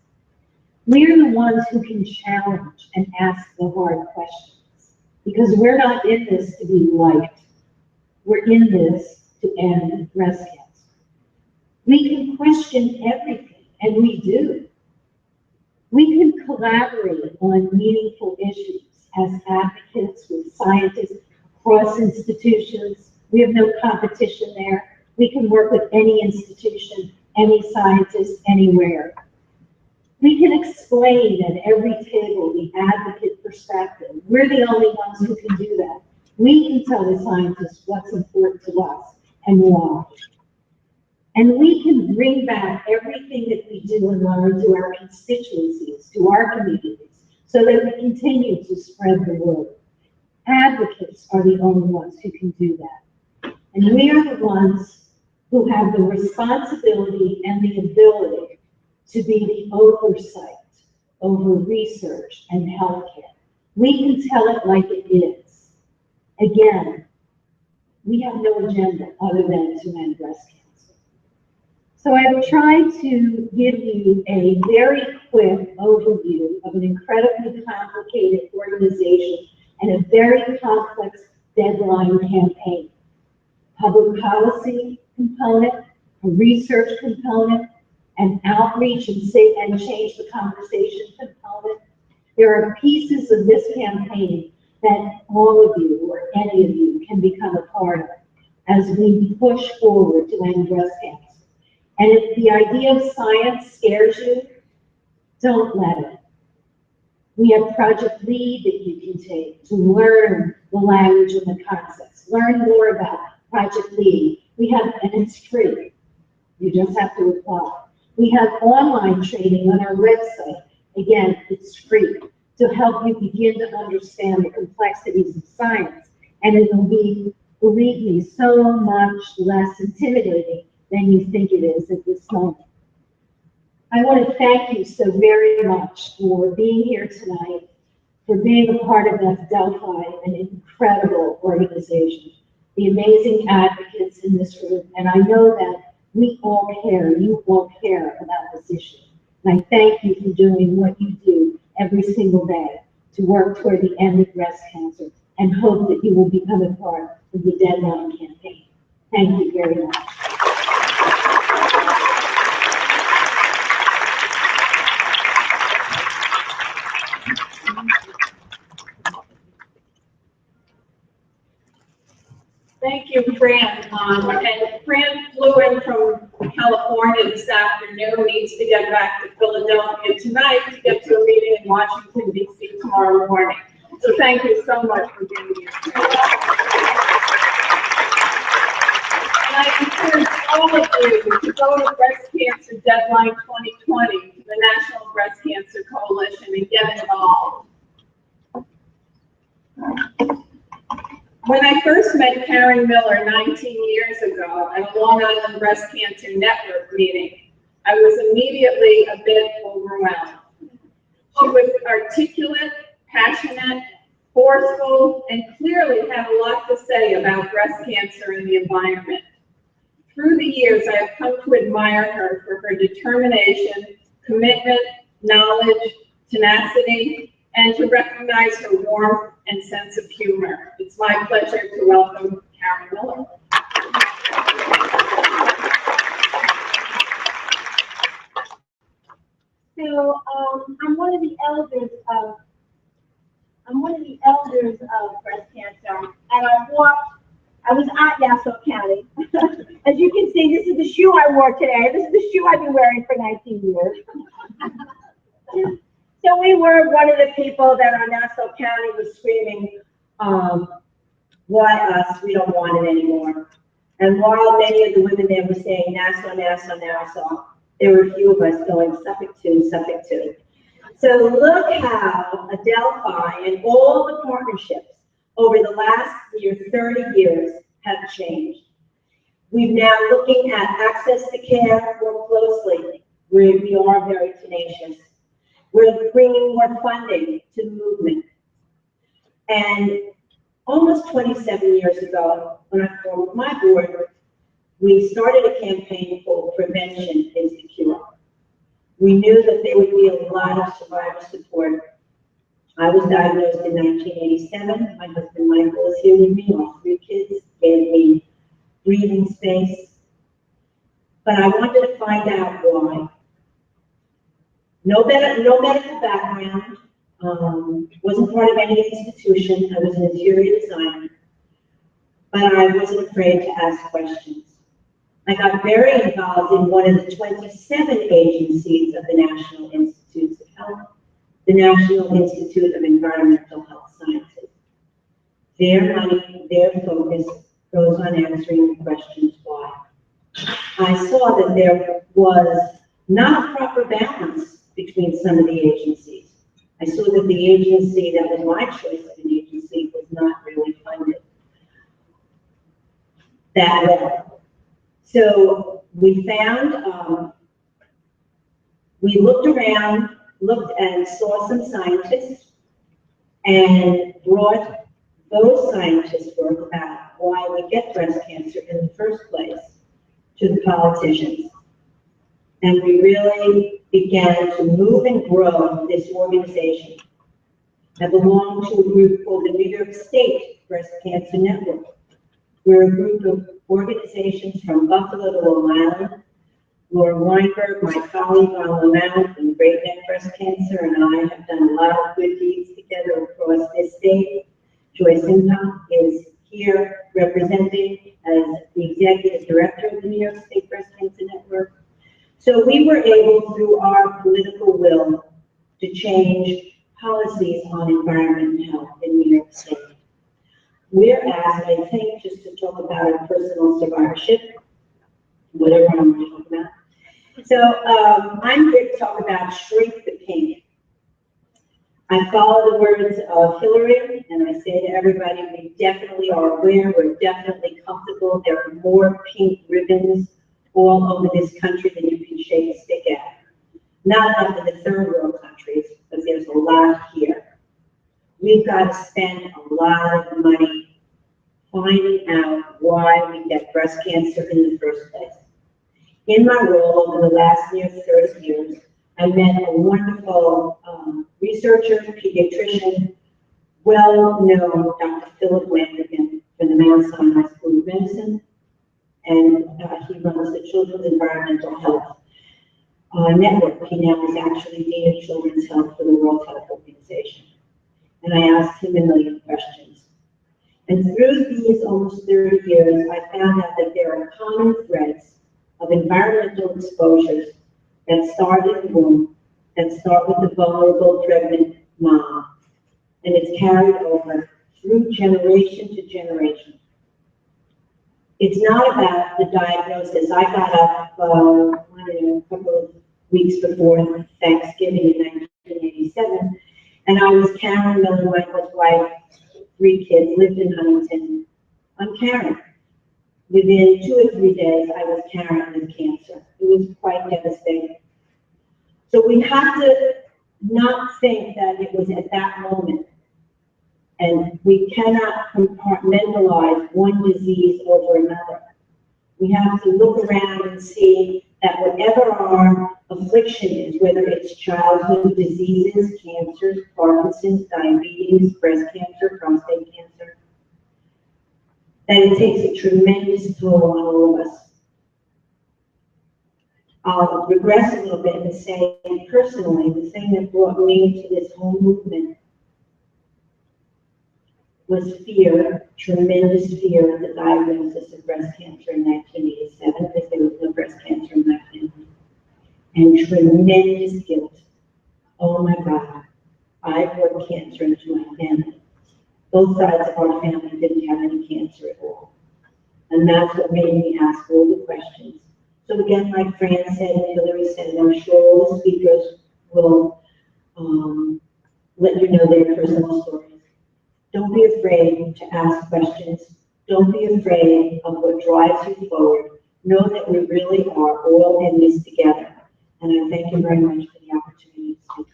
We're the ones who can challenge and ask the hard questions, because we're not in this to be liked. We're in this to end breast cancer. We can question everything, and we do. We can collaborate on meaningful issues as advocates with scientists across institutions. We have no competition there. We can work with any institution, any scientist, anywhere. We can explain at every table the advocate perspective. We're the only ones who can do that. We can tell the scientists what's important to us and why. And we can bring back everything that we do and learn to our constituencies, to our communities, so that we continue to spread the word. Advocates are the only ones who can do that. And we are the ones who have the responsibility and the ability to be the oversight over research and healthcare. We can tell it like it is. Again, we have no agenda other than to end breast cancer. So I've tried to give you a very quick overview of an incredibly complicated organization and a very complex deadline campaign. Public policy component, a research component, an outreach and change the conversation component. There are pieces of this campaign that all of you or any of you can become a part of as we push forward to end breast cancer. And if the idea of science scares you, don't let it. We have Project Lead that you can take to learn the language and the concepts. Learn more about Project Lead. We have, and it's free. You just have to apply. We have online training on our website. Again, it's free to help you begin to understand the complexities of science. And it will be, believe me, so much less intimidating than you think it is at this moment. I want to thank you so very much for being here tonight, for being a part of Delphi, an incredible organization, the amazing advocates in this room, and I know that we all care, you all care about this issue. And I thank you for doing what you do every single day to work toward the end of breast cancer, and hope that you will become a part of the deadline campaign. Thank you very much. Thank you, Fran. And Fran flew in from California this afternoon, needs to get back to Philadelphia tonight to get to a meeting in Washington, D.C. tomorrow morning. So thank you so much for being here. And I encourage all of you to go to Breast Cancer Deadline 2020, to the National Breast Cancer Coalition, and get involved. When I first met Karen Miller 19 years ago at a Long Island Breast Cancer Network meeting, I was immediately a bit overwhelmed. She was articulate, passionate, forceful, and clearly had a lot to say about breast cancer and the environment. Through the years, I have come to admire her for her determination, commitment, knowledge, tenacity, and to recognize her warmth and sense of humor. It's my pleasure to welcome Karen Miller. So I'm one of the elders of breast cancer, and I was at Nassau County. As you can see, this is the shoe I wore today. This is the shoe I've been wearing for 19 years. So we were one of the people that on Nassau County was screaming, why us? We don't want it anymore. And while many of the women there were saying Nassau, Nassau, Nassau, there were a few of us going Suffolk 2, Suffolk 2. So look how Delphi and all the partnerships over the last 30 years have changed. We're now looking at access to care more closely. We are very tenacious. We're bringing more funding to the movement. And almost 27 years ago, when I formed my board, we started a campaign called Prevention is the Cure. We knew that there would be a lot of survivor support. I was diagnosed in 1987. My husband Michael is here with me. All 3 kids gave me breathing space. But I wanted to find out why. No medical background, wasn't part of any institution. I was an interior designer, but I wasn't afraid to ask questions. I got very involved in one of the 27 agencies of the National Institutes of Health, the National Institute of Environmental Health Sciences. Their money, their focus goes on answering the questions why. I saw that there was not a proper balance between some of the agencies. I saw that the agency that was my choice of an agency was not really funded that well. So we found, we looked around, looked and saw some scientists and brought those scientists' work about why we get breast cancer in the first place to the politicians. And we really began to move and grow this organization. I belong to a group called the New York State Breast Cancer Network. We're a group of organizations from Buffalo to Long Island. Laura Weinberg, my colleague on Long Island from Great Neck Breast Cancer, and I have done a lot of good deeds together across this state. Joyce Imhoff is here representing as the executive director of the New York State Breast Cancer Network. So we were able, through our political will, to change policies on environment and health in New York State. Whereas, I think, just to talk about our personal survivorship, whatever I'm going to talk about. So I'm here to talk about Shrink the Pink. I follow the words of Hillary, and I say to everybody, we definitely are aware, we're definitely comfortable. There are more pink ribbons all over this country than you can shake a stick at. Not enough in the third world countries, but there's a lot here. We've got to spend a lot of money finding out why we get breast cancer in the first place. In my role over the last near 30 years, I met a wonderful researcher, pediatrician, well-known Dr. Philip Landrigan from the Mount Sinai School of Medicine, and he runs the Children's Environmental Health Network. He now is actually Dean of Children's Health for the World Health Organization. And I asked him a million questions. And through these almost 30 years, I found out that there are common threads of environmental exposures that start in the womb, that start with the vulnerable pregnant mom, and it's carried over through generation to generation. It's not about the diagnosis. I got up, I don't know, a couple of weeks before Thanksgiving in 1987, and I was Karen Miller, Michael's wife, 3 kids, lived in Huntington. I'm Karen. Within 2 or 3 days, I was Karen with cancer. It was quite devastating. So we have to not think that it was at that moment. And we cannot compartmentalize one disease over another. We have to look around and see that whatever our affliction is, whether it's childhood diseases, cancers, Parkinson's, diabetes, breast cancer, prostate cancer, that it takes a tremendous toll on all of us. I'll regress a little bit and say, personally, the thing that brought me to this whole movement was fear, tremendous fear of the diagnosis of breast cancer in 1987, because there was no breast cancer in my family, and tremendous guilt. Oh my God, I brought cancer into my family. Both sides of our family didn't have any cancer at all. And that's what made me ask all the questions. So again, like Fran said, and Hillary said, and I'm sure all the speakers will let you know their personal stories. Don't be afraid to ask questions. Don't be afraid of what drives you forward. Know that we really are all in this together. And I thank you very much for the opportunity to speak.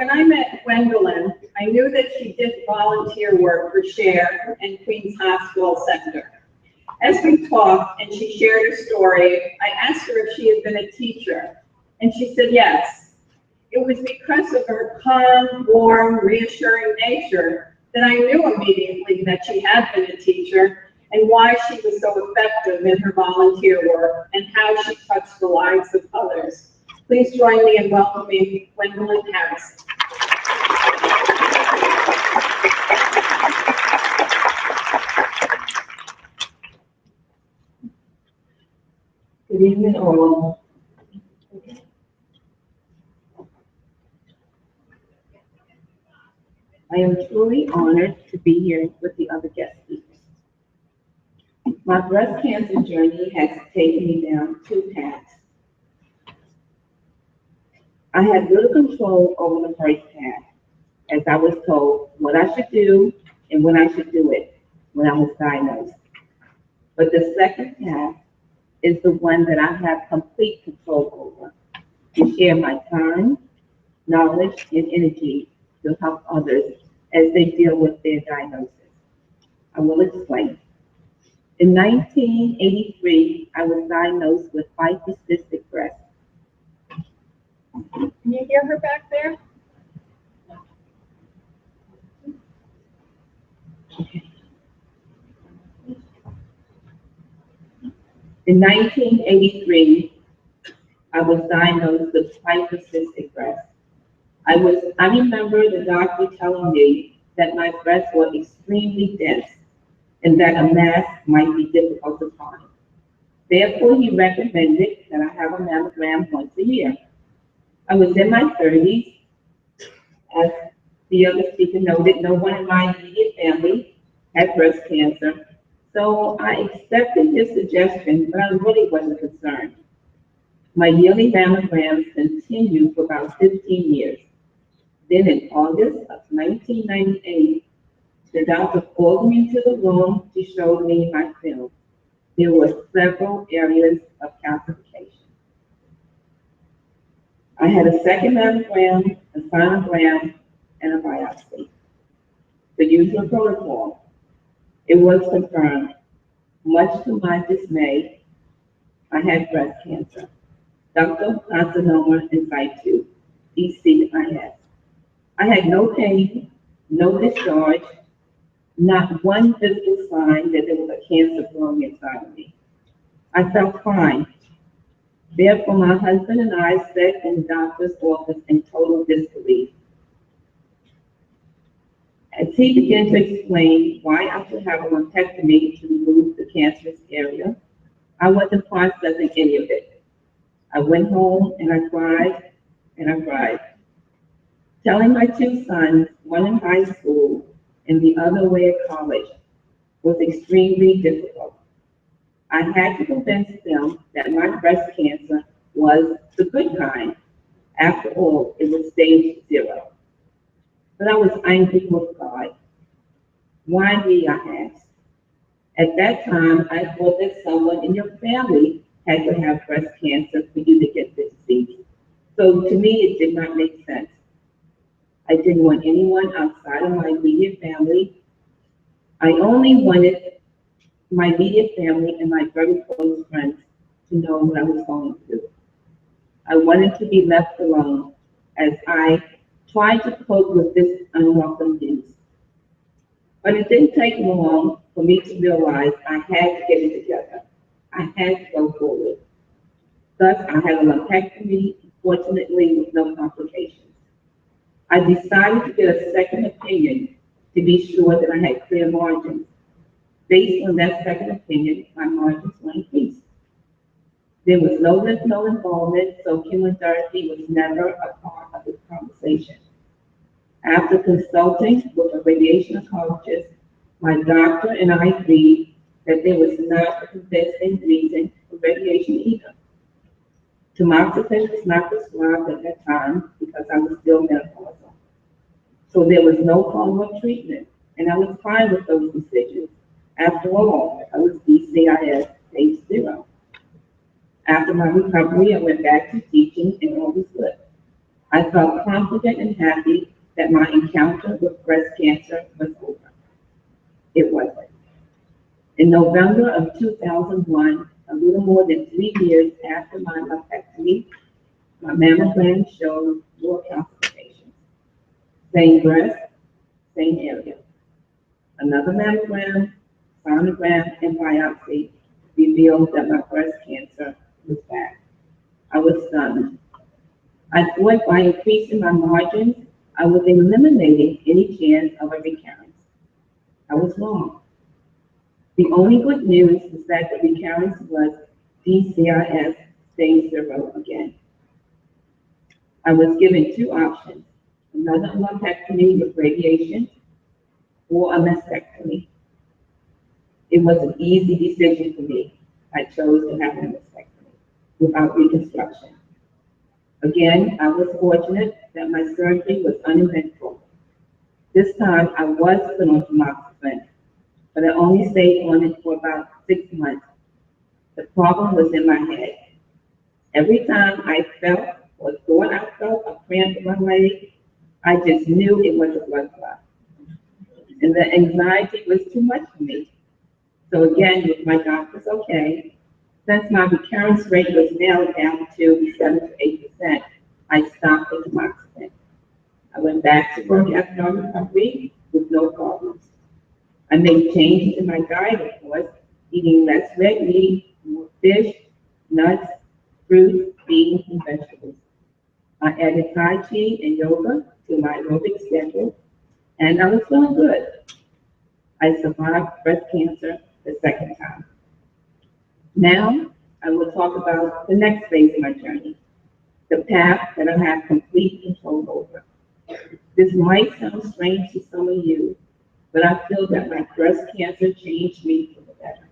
when I met Gwendolyn, I knew that she did volunteer work for SHARE and Queens Hospital Center. As we talked and she shared her story, I asked her if she had been a teacher, and she said yes. It was because of her calm, warm, reassuring nature that I knew immediately that she had been a teacher and why she was so effective in her volunteer work and how she touched the lives of others. Please join me in welcoming Gwendolyn Harris. Good evening, all. I am truly honored to be here with the other guest speakers. My breast cancer journey has taken me down two paths. I had little control over the first path, as I was told what I should do and when I should do it when I was diagnosed. But the second path is the one that I have complete control over, to share my time, knowledge, and energy to help others as they deal with their diagnosis. I will explain. In 1983, I was diagnosed with cystic breast. Can you hear her back there? In 1983, I was diagnosed with cystic breast. I remember the doctor telling me that my breasts were extremely dense and that a mass might be difficult to find. Therefore, he recommended that I have a mammogram once a year. I was in my 30s. As the other speaker noted, no one in my immediate family had breast cancer, so I accepted his suggestion, but I really wasn't concerned. My yearly mammograms continued for about 15 years. Then in August of 1998, the doctor called me into the room to show me my film. There were several areas of calcification. I had a second mammogram, a sonogram, and a biopsy. The usual protocol. It was confirmed. Much to my dismay, I had breast cancer, ductal carcinoma in situ, DCIS. I had no pain, no discharge, not one visible sign that there was a cancer growing inside of me. I felt fine. Therefore, my husband and I sat in the doctor's office in total disbelief. As he began to explain why I should have a lumpectomy to remove the cancerous area, I wasn't processing any of it. I went home and I cried and I cried. Telling my two sons, one in high school and the other away at college, was extremely difficult. I had to convince them that my breast cancer was the good kind. After all, it was stage 0. But I was angry with God. Why me, I asked. At that time, I thought that someone in your family had to have breast cancer for you to get this disease. So to me, it did not make sense. I didn't want anyone outside of my immediate family. I only wanted my immediate family and my very close friends to know what I was going through. I wanted to be left alone as I tried to cope with this unwelcome news. But it didn't take long for me to realize I had to get it together. I had to go forward. Thus, I had a lumpectomy, fortunately with no complications. I decided to get a second opinion to be sure that I had clear margins. Based on that second opinion, my margins were increased. There was no lymph node involvement, so chemotherapy was never a part of the conversation. After consulting with a radiation oncologist, my doctor and I agreed that there was not a convincing reason for radiation either. Tamoxifen was not prescribed at that time because I was still menopausal. So there was no follow-up treatment, and I was fine with those decisions. After all, I was DCIS stage 0. After my recovery, I went back to teaching and all was good. I felt confident and happy that my encounter with breast cancer was over. It wasn't. In November of 2001, a little more than 3 years after my mastectomy, my mammogram showed more calcifications. Same breast, same area. Another mammogram, sonogram, and biopsy revealed that my breast cancer was back. I was stunned. I thought by increasing my margins, I was eliminating any chance of a recurrence. I was wrong. The only good news was that the recurrence was DCIS stage 0 again. I was given 2 options, another lumpectomy with radiation or a mastectomy. It was an easy decision for me. I chose to have a mastectomy without reconstruction. Again, I was fortunate that my surgery was uneventful. This time I was put on tamoxifen, but I only stayed on it for about 6 months. The problem was in my head. Every time I felt or thought I felt a cramp in my leg, I just knew it was a blood clot. And the anxiety was too much for me. So again, with my doctors, okay, since my recurrence rate was now down to 7 to 8%, I stopped the tamoxifen. I went back to work after recovery with no problems. I made changes in my diet, of course, eating less red meat, more fish, nuts, fruits, beans, and vegetables. I added Tai Chi and yoga to my aerobic schedule, and I was feeling good. I survived breast cancer the second time. Now, I will talk about the next phase of my journey, the path that I have complete control over. This might sound strange to some of you, but I feel that my breast cancer changed me for the better.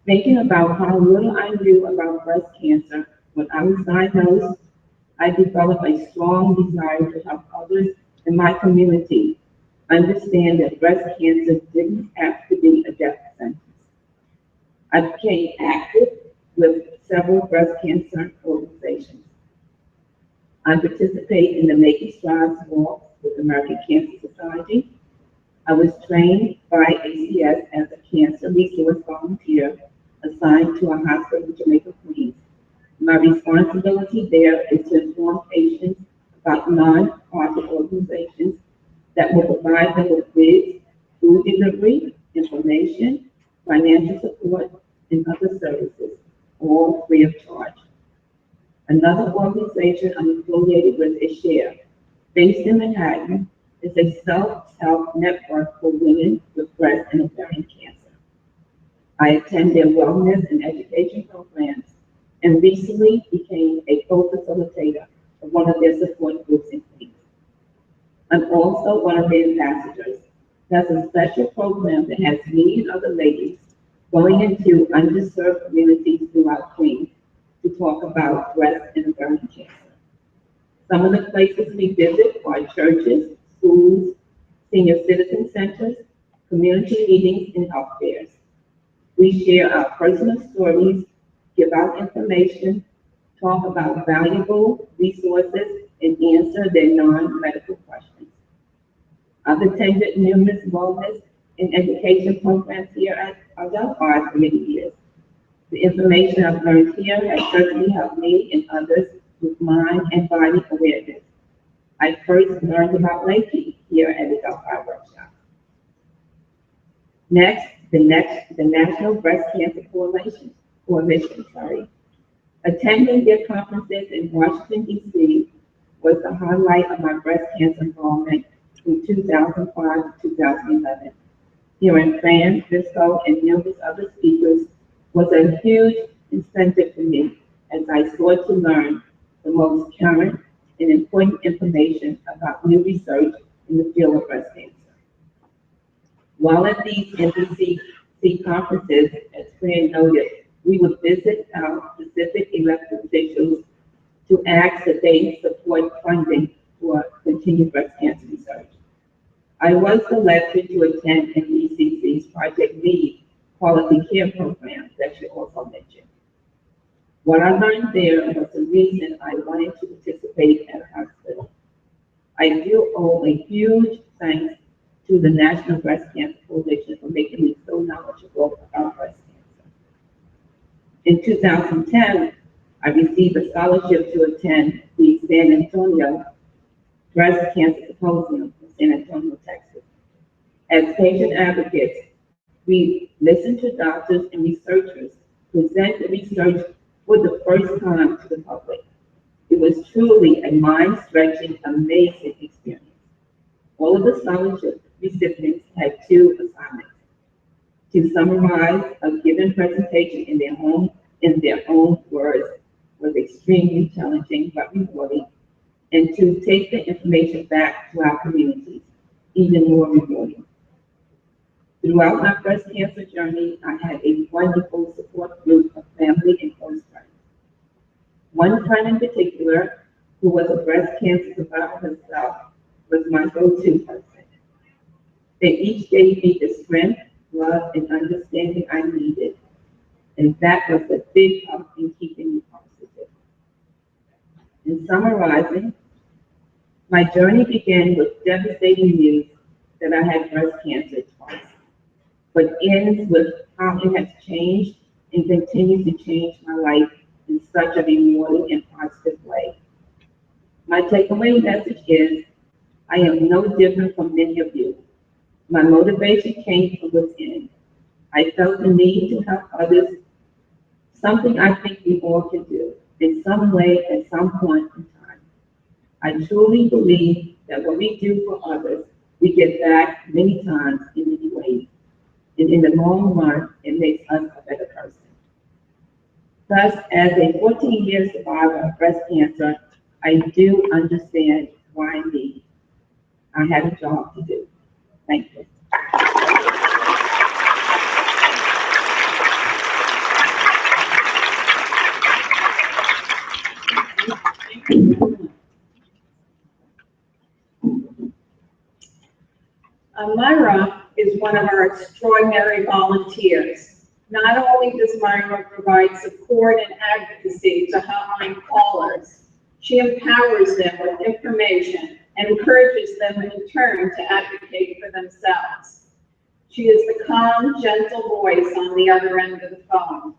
Thinking about how little I knew about breast cancer when I was diagnosed, I developed a strong desire to help others in my community understand that breast cancer didn't have to be a death sentence. I became active with several breast cancer organizations. I participate in the Making Strides Walk with the American Cancer Society. I was trained by ACS as a cancer resource volunteer assigned to a hospital in Jamaica, Queens. My responsibility there is to inform patients about non-profit organizations that will provide them with wigs, food delivery, information, financial support, and other services, all free of charge. Another organization I'm affiliated with is SHARE, based in Manhattan, is a self-help network for women with breast and ovarian cancer. I attend their wellness and education programs and recently became a co-facilitator of one of their support groups in Queens. I'm also one of their ambassadors. That's a special program that has me and other ladies going into underserved communities throughout Queens to talk about breast and ovarian cancer. Some of the places we visit are churches, schools, senior citizen centers, community meetings, and health fairs. We share our personal stories, give out information, talk about valuable resources, and answer their non-medical questions. I've attended numerous wellness and education programs here at Delphi for many years. The information I've learned here has certainly helped me and others with mind and body awareness. I first learned about Reiki here at the Delphi workshop. Next, the National Breast Cancer Coalition. Attending their conferences in Washington, D.C. was the highlight of my breast cancer involvement from 2005 to 2011. Hearing Fran, Visco, and numerous other speakers was a huge incentive for me as I sought to learn the most current and important information about new research in the field of breast cancer. While at these NBC conferences, as Fran noted, we would visit our specific elected officials to ask that they support funding for continued breast cancer research. I was selected to attend NBCC's Project Lead quality care program that you also mentioned. What I learned there was the reason I wanted to participate at a I do owe a huge thanks to the National Breast Cancer Coalition for making me so knowledgeable about breast cancer. In 2010, I received a scholarship to attend the San Antonio Breast Cancer Symposium in San Antonio, Texas. As patient advocates, we listen to doctors and researchers present the research for the first time to the public. It was truly a mind-stretching, amazing experience. All of the scholarship recipients had two assignments: to summarize a given presentation in their own words was extremely challenging but rewarding, and to take the information back to our communities, even more rewarding. Throughout my breast cancer journey, I had a wonderful support group of family and close friends. One friend in particular, who was a breast cancer survivor herself, was my go-to person. They each gave me the strength, love, and understanding I needed, and that was a big help in keeping me positive. In summarizing, my journey began with devastating news that I had breast cancer twice, but ends with how it has changed and continues to change my life in such a rewarding and positive way. My takeaway message is, I am no different from many of you. My motivation came from within. I felt the need to help others, something I think we all can do in some way at some point in time. I truly believe that what we do for others, we get back many times in many ways. And in the long run, it makes us a better person. Thus, as a 14-year survivor of breast cancer, I do understand why me. I have a job to do. Thank you. Myra is one of our extraordinary volunteers. Not only does Myra provide support and advocacy to hotline callers, she empowers them with information and encourages them in turn to advocate for themselves. She is the calm, gentle voice on the other end of the phone.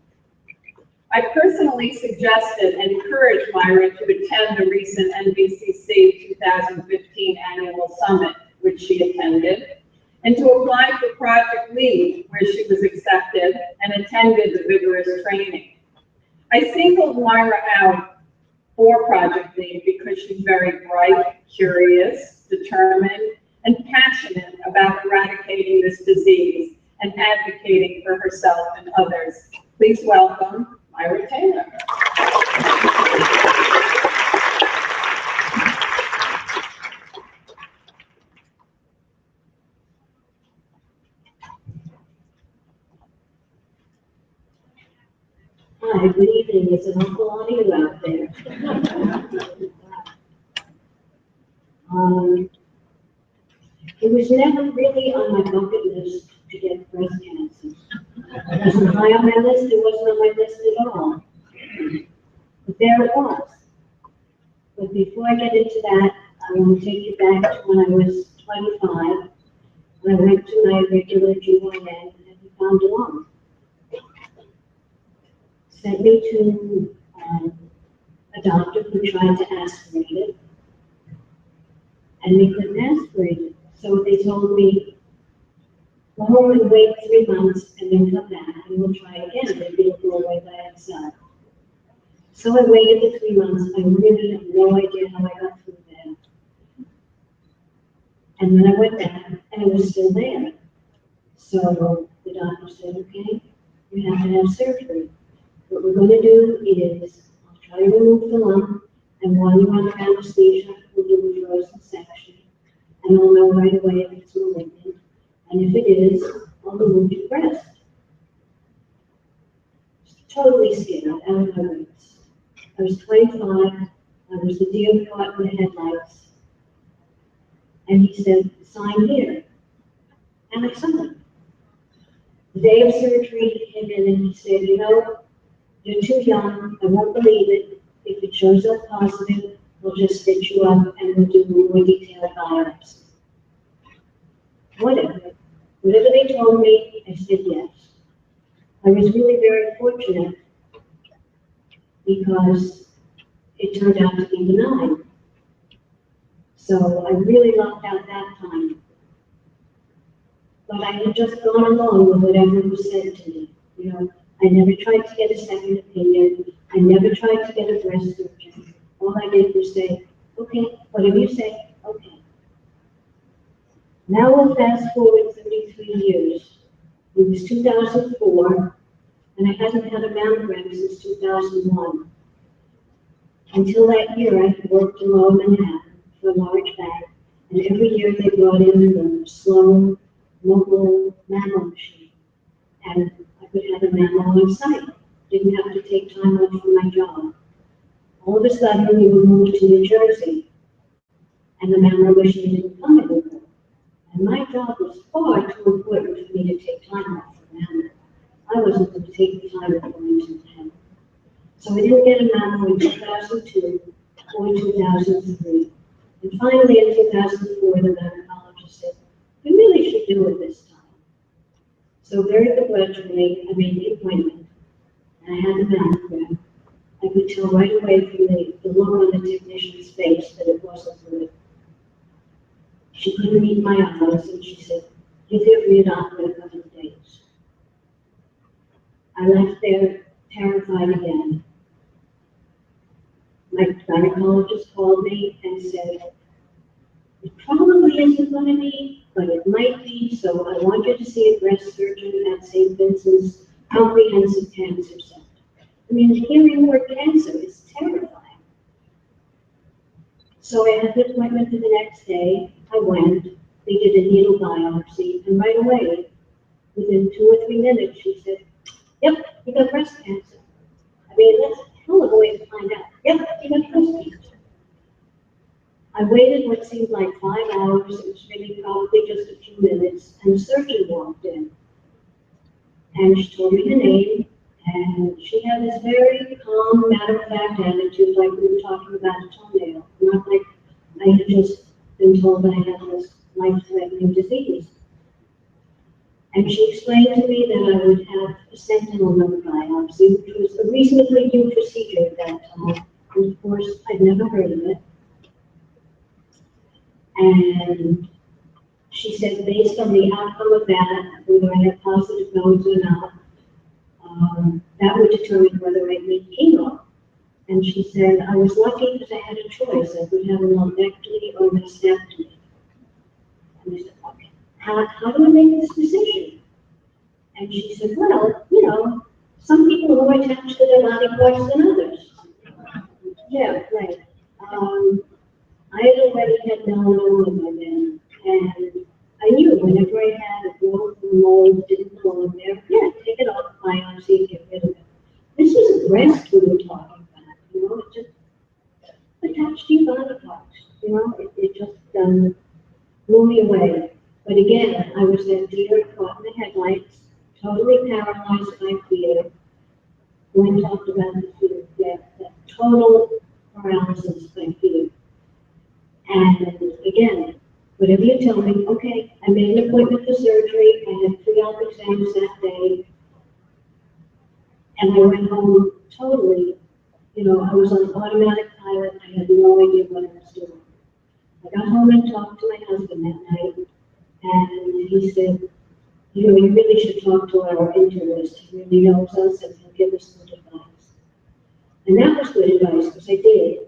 I personally suggested and encouraged Myra to attend the recent NBCC 2015 annual summit, which she attended, and to apply for Project Lead, where she was accepted and attended the vigorous training. I singled Myra out for Project Lead because she's very bright, curious, determined, and passionate about eradicating this disease and advocating for herself and others. Please welcome Myra Taylor. Hi, good evening. There's an awful lot of you out there. It was never really on my bucket list to get breast cancer. It wasn't high on my list, it wasn't on my list at all. But there it was. But before I get into that, I want to take you back to when I was 25, when I went to my regular GYN and we found a lump. Sent me to a doctor who tried to aspirate it, and we couldn't aspirate it. So they told me, go home and wait 3 months and then come back and we'll try again. Maybe it'll go away by itself. So I waited the 3 months. I really have no idea how I got through that. And then I went back and it was still there. So the doctor said, okay, you have to have surgery. What we're going to do is, I'll try to remove the lump, and while you're under anesthesia, we'll do a frozen section, and I'll know right away if it's malignant, and if it is, I'll remove your breast. Totally scared, out of my wits. I was 25, I was the deer caught in the headlights, and he said, sign here, and I signed. The day of surgery, he came in and he said, you know, you're too young, I won't believe it. If it shows up positive, we'll just stitch you up and we'll do a more detailed biopsy. Whatever. Whatever they told me, I said yes. I was really very fortunate because it turned out to be benign. So I really lucked out that time. But I had just gone along with whatever was said to me. You know, I never tried to get a second opinion. I never tried to get a breast surgeon. All I did was say, okay, whatever you say, okay. Now we'll fast forward 33 years. It was 2004, and I hadn't had a mammogram since 2001. Until that year, I had worked in Lower Manhattan for a large bank, and every year they brought in the slow mobile mammo machine, and I could have a mammo on site. Didn't have to take time off from my job. All of a sudden, we were moved to New Jersey, and the mammo machine didn't come anymore. And my job was far too important for me to take time off for mammo. I wasn't going to take the time of going to the mammo. So I didn't get a mammo in 2002 or 2003. And finally, in 2004, the gynecologist said, you really should do it this time. So very begrudgingly, I made the appointment, and I had the mammogram. I could tell right away from the look on the technician's face that it wasn't good. She couldn't read my eyes, and she said, you feel me out for a couple of days. I left there terrified again. My gynecologist called me and said, it probably isn't going to be, but it might be, so I want you to see a breast surgeon at St. Vincent's Comprehensive Cancer Center. I mean, hearing the word cancer is terrifying. So I had the appointment for the next day. I went, they did a needle biopsy, and right away, within 2 or 3 minutes, she said, yep, you got breast cancer. I mean, that's a hell of a way to find out. Yep, you got breast cancer. I waited what seemed like 5 hours. It was really probably just a few minutes, and the surgeon walked in. And she told me her name, and she had this very calm, matter-of-fact attitude, like we were talking about a toenail, not like I had just been told I had this life-threatening disease. And she explained to me that I would have a sentinel node biopsy, which was a reasonably new procedure at that time. And of course, I'd never heard of it. And she said, based on the outcome of that, whether I had positive nodes or not, that would determine whether I'd need chemo. And she said, I was lucky because I had a choice. I could have a lumpectomy or a mastectomy. And I said, okay, how do I make this decision? And she said, well, you know, some people are more attached to their body parts than others. Yeah, right. I had already had melanoma by then, and I knew whenever I had a growth or mold didn't belong there, yeah, take it off, biopsy, and get rid of it. This was a breast we were talking about, you know, it just attached to your body parts, you know, it just blew me away. But again, I was that deer caught in the headlights, totally paralyzed by fear. Gwen talked about the fear, yeah, that total paralysis by fear. And again, whatever you tell me, okay, I made an appointment for surgery, I had pre-op exams that day, and I went home totally, you know, I was on automatic pilot, I had no idea what I was doing. I got home and talked to my husband that night, and he said, you know, you really should talk to our internist, he really knows us and he'll give us good advice. And that was good advice, because I did.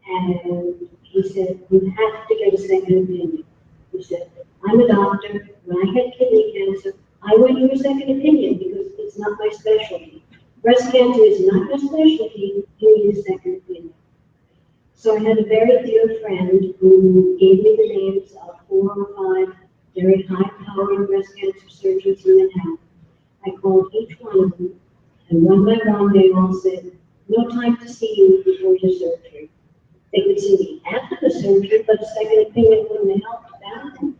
And he said, you have to get a second opinion. He said, I'm a doctor. When I had kidney cancer, I went to a second opinion because it's not my specialty. Breast cancer is not my specialty. You need a second opinion. So I had a very dear friend who gave me the names of 4 or 5 very high-powered breast cancer surgeons in Manhattan. I called each one of them, and one by one, they all said, no time to see you before your surgery. They could see me after the surgery, but a second opinion wouldn't help that.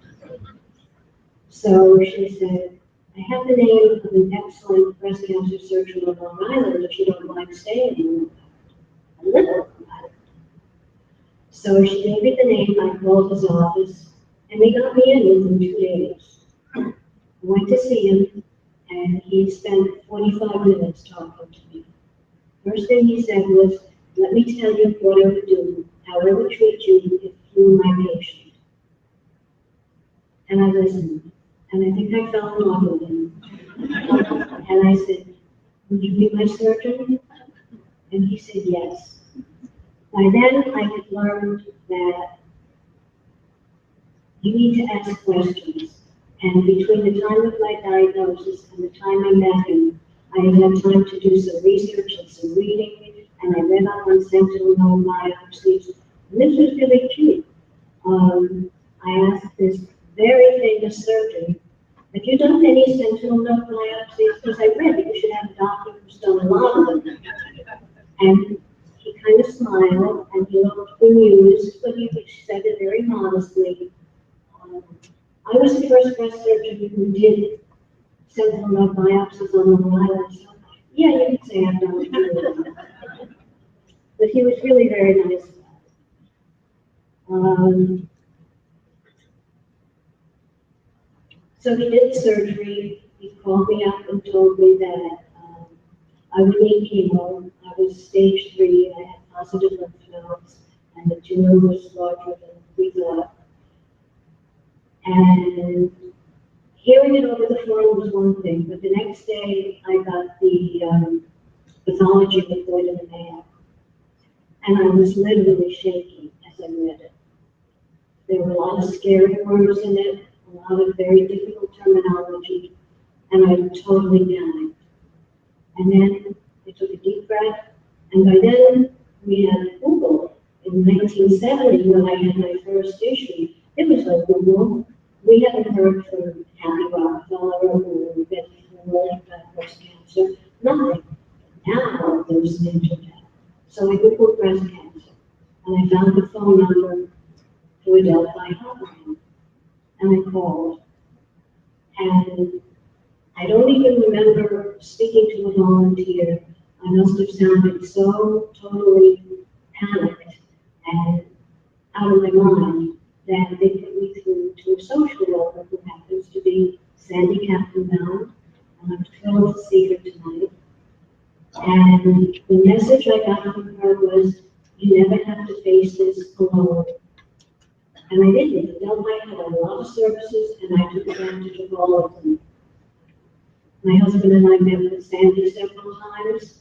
So she said, I have the name of an excellent breast cancer surgeon on Long Island if you don't mind staying in. I live on Long Island. So she gave me the name, I called his office, and they got me in within 2 days. I went to see him, and he spent 45 minutes talking to me. First thing he said was, let me tell you what I would do, how I would treat you if you were my patient. And I listened, and I think I fell in love with him. And I said, would you be my surgeon? And he said, yes. By then, I had learned that you need to ask questions. And between the time of my diagnosis and the time I met him, I had had time to do some research and some reading, and I read up on sentinel node biopsies. And this was really cute. I asked this very famous surgeon, have you done any sentinel node biopsies? Because I read that you should have a doctor who's done a lot of them. And he kind of smiled, and he looked bemused, but he said it very modestly. I was the first breast surgeon who did sentinel node biopsies on Long Island, so yeah, you could say I've done it. But he was really very nice about it. So he did surgery. He called me up and told me that I would need chemo. I was stage 3. I had positive lymph nodes, and the tumor was larger than we thought. And hearing it over the phone was one thing, but the next day I got the pathology report in the mail, and I was literally shaking as I read it. There were a lot of scary words in it, a lot of very difficult terminology, and I totally panicked. And then I took a deep breath, and by then we had Google. In 1970, when I had my first issue, it was like Google. We hadn't heard from Happy Rockefeller or Betty Ford about breast cancer, nothing. Now there's the internet. So I Googled breast cancer, and I found the phone number to a Delphi hotline, and I called. And I don't even remember speaking to a volunteer. I must have sounded so totally panicked and out of my mind that they put me through to a social worker who happens to be Sandy Kaplan-Mount, and I'm thrilled to see her tonight. And the message I got from her was, you never have to face this alone. And I didn't. Delphi had a lot of services, and I took advantage of all of them. My husband and I met with Sandy several times.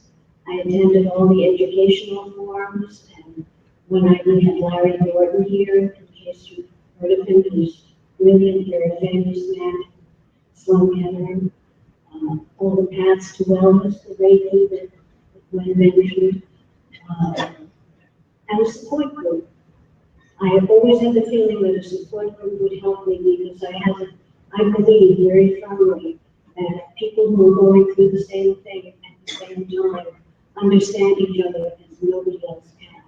I attended all the educational forums, and when we had Larry Norton here, in case you've heard of him, he's brilliant, very famous man, Sloan Kettering, all the paths to wellness, the radio that Gwen mentioned, and a support group. I have always had the feeling that a support group would help me because I believe very firmly that people who are going through the same thing at the same time understand each other as nobody else can.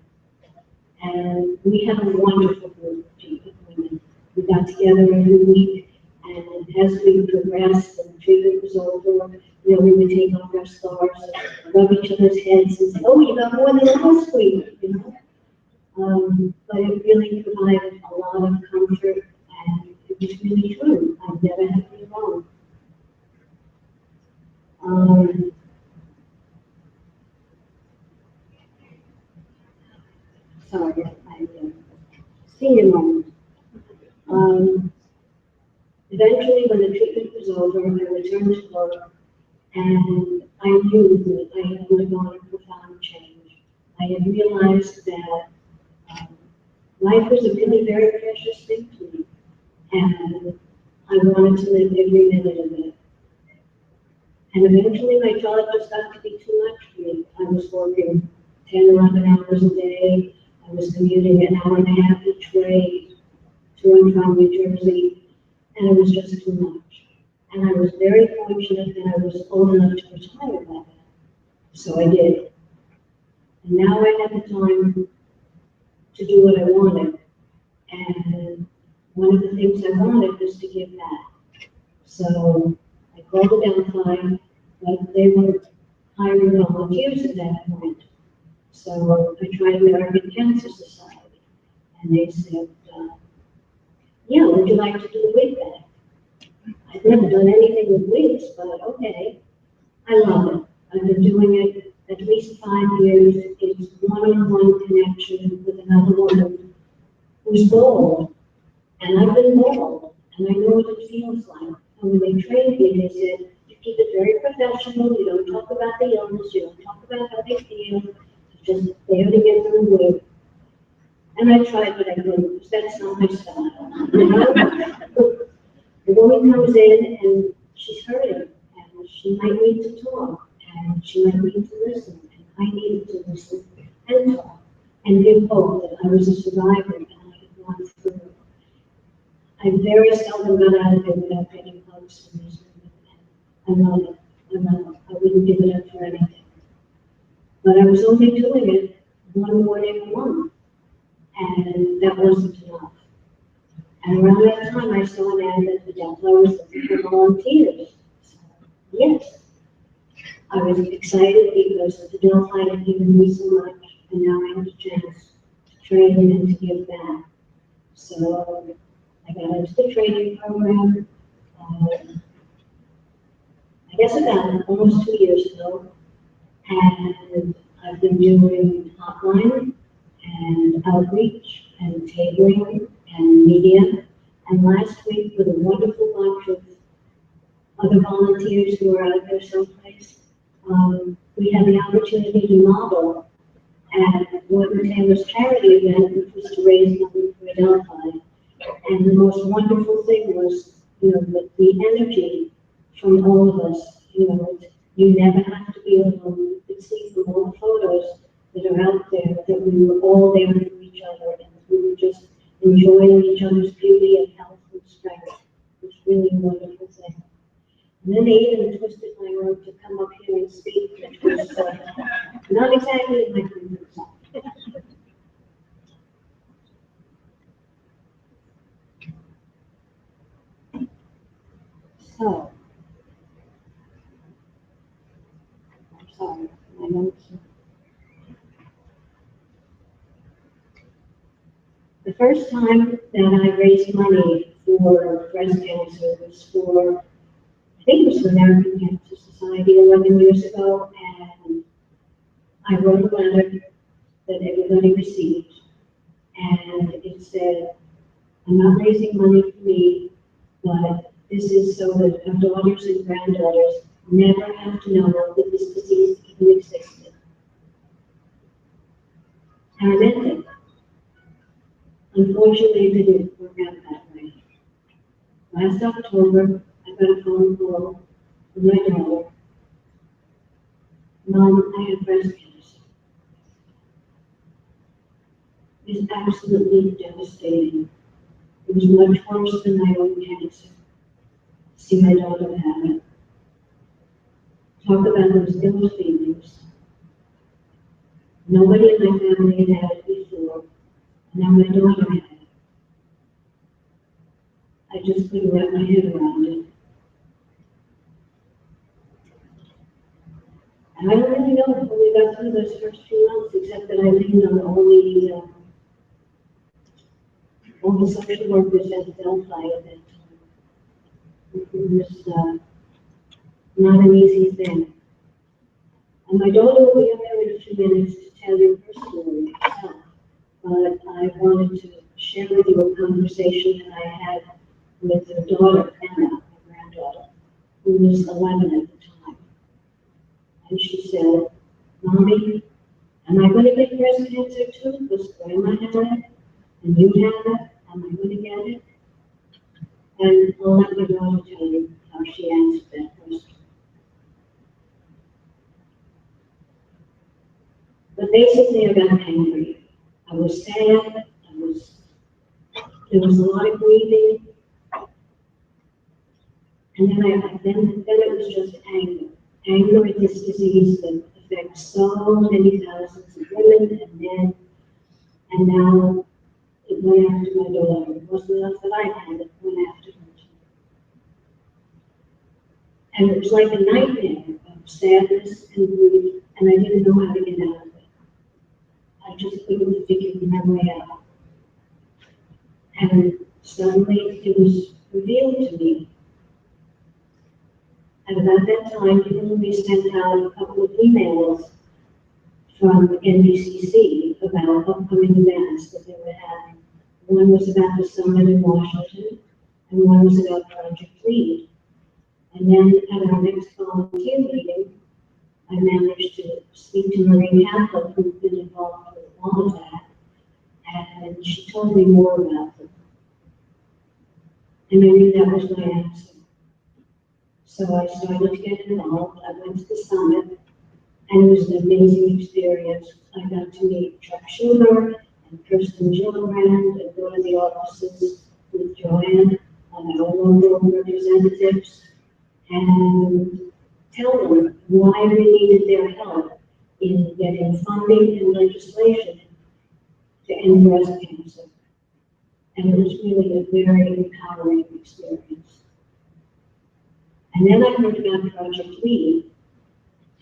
And we have a wonderful group of women. We got together every week, and as we progressed and the treatment was over, we would take off our scarves, rub each other's heads, and say, "Oh, you got more than last week," you know. But it really provided a lot of comfort, and it was really true. I've never had to be alone. Sorry, senior moment. Eventually, when the treatment was over, I returned to work, and I knew that I had undergone a profound change. I had realized that life was a really very precious thing to me, and I wanted to live every minute of it. And eventually my job just got to be too much for me. I was working 10, 11 hours a day. I was commuting an hour and a half each way to and from New Jersey, and it was just too much. And I was very fortunate that I was old enough to retire by then. So I did. And now I had the time to do what I wanted. And one of the things I wanted was to give back. So I called the Delphi, but they were hiring volunteers at that point. So I tried American Cancer Society. And they said, yeah, would you like to do the wig bag? I've never done anything with wigs, but okay. I love it. I've been doing it at least 5 years. It's one-on-one connection with another woman who's bold. And I've been bold, and I know what it feels like. And when they trained me, they said, you keep it very professional, you don't talk about the illness, you don't talk about how they feel, just there to get through the wig. And I tried what I could, because that's not my style. You know? The woman comes in and she's hurting, and she might need to talk, and she might need to listen, and I needed to listen and talk, and give hope that I was a survivor and I had gone through it. I very seldom got out of it without getting hugs from these women, and I love it. I love it. I wouldn't give it up for anything. But I was only doing it one morning a month, and that wasn't enough. And around that time, I saw an ad that the Delta was looking for volunteers. So, yes, I was excited because the Delta had given me so much, and now I have a chance to train and to give back. So I got into the training program, I guess about almost 2 years ago, and I've been doing hotline and outreach and tabling and media. And last week, with a wonderful bunch of other volunteers who are out there someplace, we had the opportunity to model at Gordon Taylor's charity event, which was to raise money for Adelphi. And the most wonderful thing was, you know, the energy from all of us. You know, you never have to be alone. You could see from all the photos that are out there that we were all there for each other, and we were just enjoying each other's beauty and health and strength. It was really a wonderful thing. And then they even twisted my arm to come up here and speak, which was not exactly my comfort zone. So, I'm sorry, my notes. The first time that I raised money for breast cancer was for, I think it was the American Cancer Society 11 years ago, and I wrote a letter that everybody received, and it said, I'm not raising money for me, but this is so that our daughters and granddaughters never have to know that this disease even existed. And I meant it. Unfortunately, it didn't work out that way. Last October, I got a phone call from my daughter. Mom, I have breast cancer. It's absolutely devastating. It was much worse than my own cancer. See my daughter have it. Talk about those ill feelings. Nobody in my family had had it before, and now my daughter had it. I just couldn't wrap my head around it. And I don't really know how we got through those first few months, except that I leaned on all the social workers at Delphi at that time. It was not an easy thing. And my daughter will be up there in a few minutes to tell you her story herself. But I wanted to share with you a conversation that I had with her daughter, Anna, my granddaughter, who was 11 at the time. And she said, Mommy, am I going to get breast cancer too? Because Grandma had it, and you have it. Am I going to get it? And I'll let my daughter tell you how she answered that question. But basically, I got angry. I was sad. There was a lot of grieving. And then it was just anger. Anger at this disease that affects so many thousands of women and men. And now it went after my daughter. It wasn't enough that I had, it went after her too. And it was like a nightmare of sadness and grief, and I didn't know how to get out of it. I just couldn't figure my way out. And suddenly it was revealed to me. And about that time, we sent out a couple of emails from NBCC about upcoming events that they were having. One was about the summit in Washington, and one was about Project Lead. And then at our next volunteer meeting, I managed to speak to Marie Catholic, who'd been involved with all of that, and she told me more about them. And I knew that was my answer. So I started to get involved. I went to the summit, and it was an amazing experience. I got to meet Chuck Schumer and Kirsten Gillibrand and go to the offices with Joanne and our local representatives and tell them why we needed their help in getting funding and legislation to end breast cancer. And it was really a very empowering experience. And then I heard about Project Lead,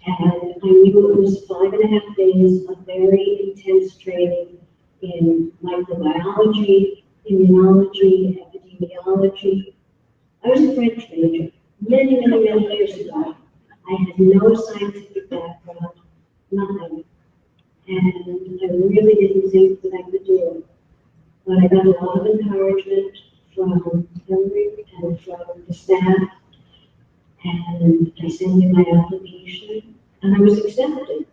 and I knew it was 5.5 days of very intense training in microbiology, immunology, epidemiology. I was a French major many years ago. I had no scientific background, nothing. And I really didn't think that I could do it. But I got a lot of encouragement from Hillary and from the staff. And I sent in my application, and I was accepted.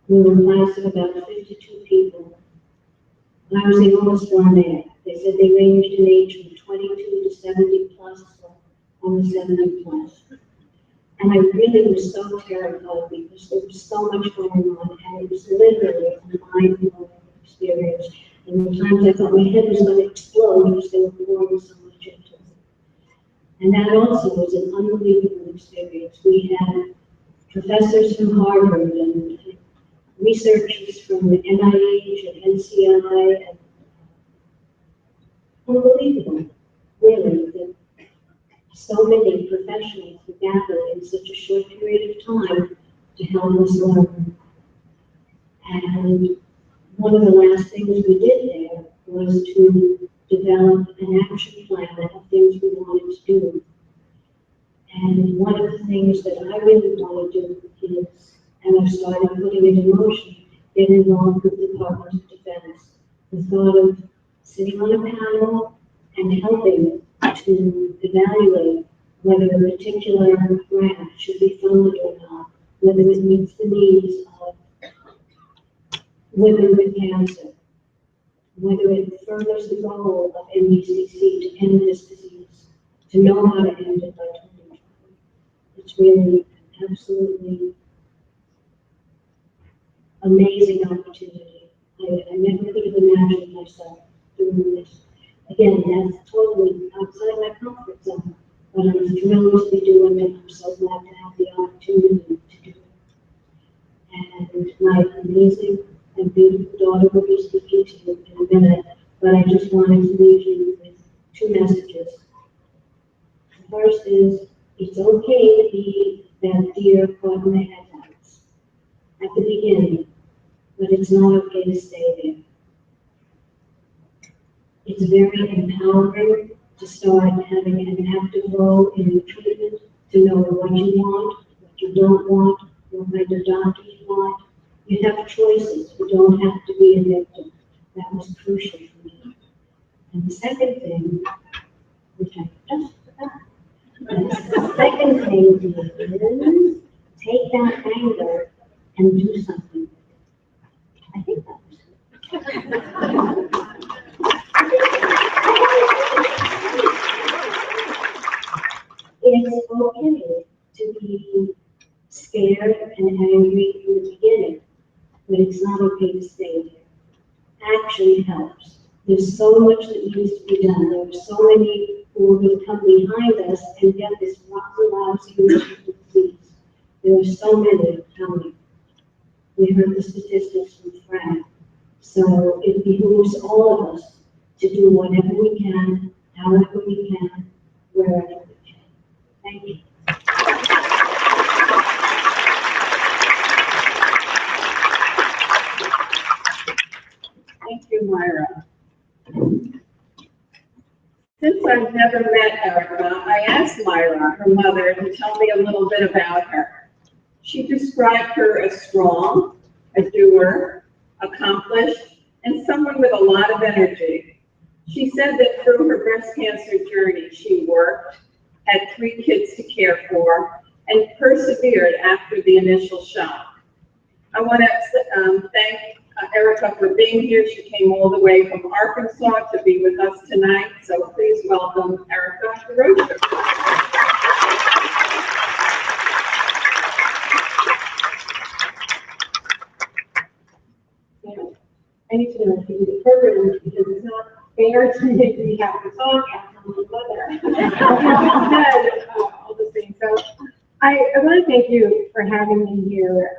We were a class of about 52 people. And I was the oldest one there. They said they ranged in age from 22 to 70 plus, so I was 70 plus. And I really was so terrified because there was so much going on, and it was literally a mind-blowing experience. And the times I thought my head was going to explode because they were pouring so much into it. And that also was an unbelievable experience. We had professors from Harvard and researchers from the NIH and NCI, and unbelievable, really, that so many professionals were gathered in such a short period of time to help us learn. And one of the last things we did there was to develop an action plan of things we wanted to do. And one of the things that I really want to do is, and I've started putting it in motion, get involved with the Department of Defense. The thought of sitting on a panel and helping to evaluate whether a particular grant should be funded or not, whether it meets the needs of women with cancer, whether it furthers the goal of NBCC to end this disease, to know how to end it by 2020. It's really an absolutely amazing opportunity. I never could have imagined myself doing this. Again, that's totally outside my comfort zone, but I'm thrilled to be doing it. I'm so glad to have the opportunity to do it. And my amazing and beautiful daughter will be speaking to you in a minute, but I just wanted to leave you with 2 messages. The first is, it's okay to be that deer caught in the headlights at the beginning, but it's not okay to stay there. It's very empowering to start having an active role in the treatment, to know what you want, what you don't want, what kind of doctor you want. You have choices. You don't have to be a victim. That was crucial for me. And the second thing, which I just forgot, the second thing is take that anger and do something. I think that was it. It's okay to be scared and angry in the beginning, but it's not okay to stay there. Action helps. There's so much that needs to be done. There are so many who are going to come behind us and get this lousy disease. There are so many coming. We heard the statistics from Frank. So it behooves all of us to do whatever we can, however we can, wherever we can. Thank you. Thank you, Myra. Since I've never met Erica, I asked Myra, her mother, to tell me a little bit about her. She described her as strong, a doer, accomplished, and someone with a lot of energy. She said that through her breast cancer journey, she worked, had 3 kids to care for, and persevered after the initial shock. I want to thank Erica for being here. She came all the way from Arkansas to be with us tonight, so please welcome Erica DeRocher. I need to know if you do the program because it's not fair to make me have to talk after my mother. Said all those things. So I want to thank you for having me here.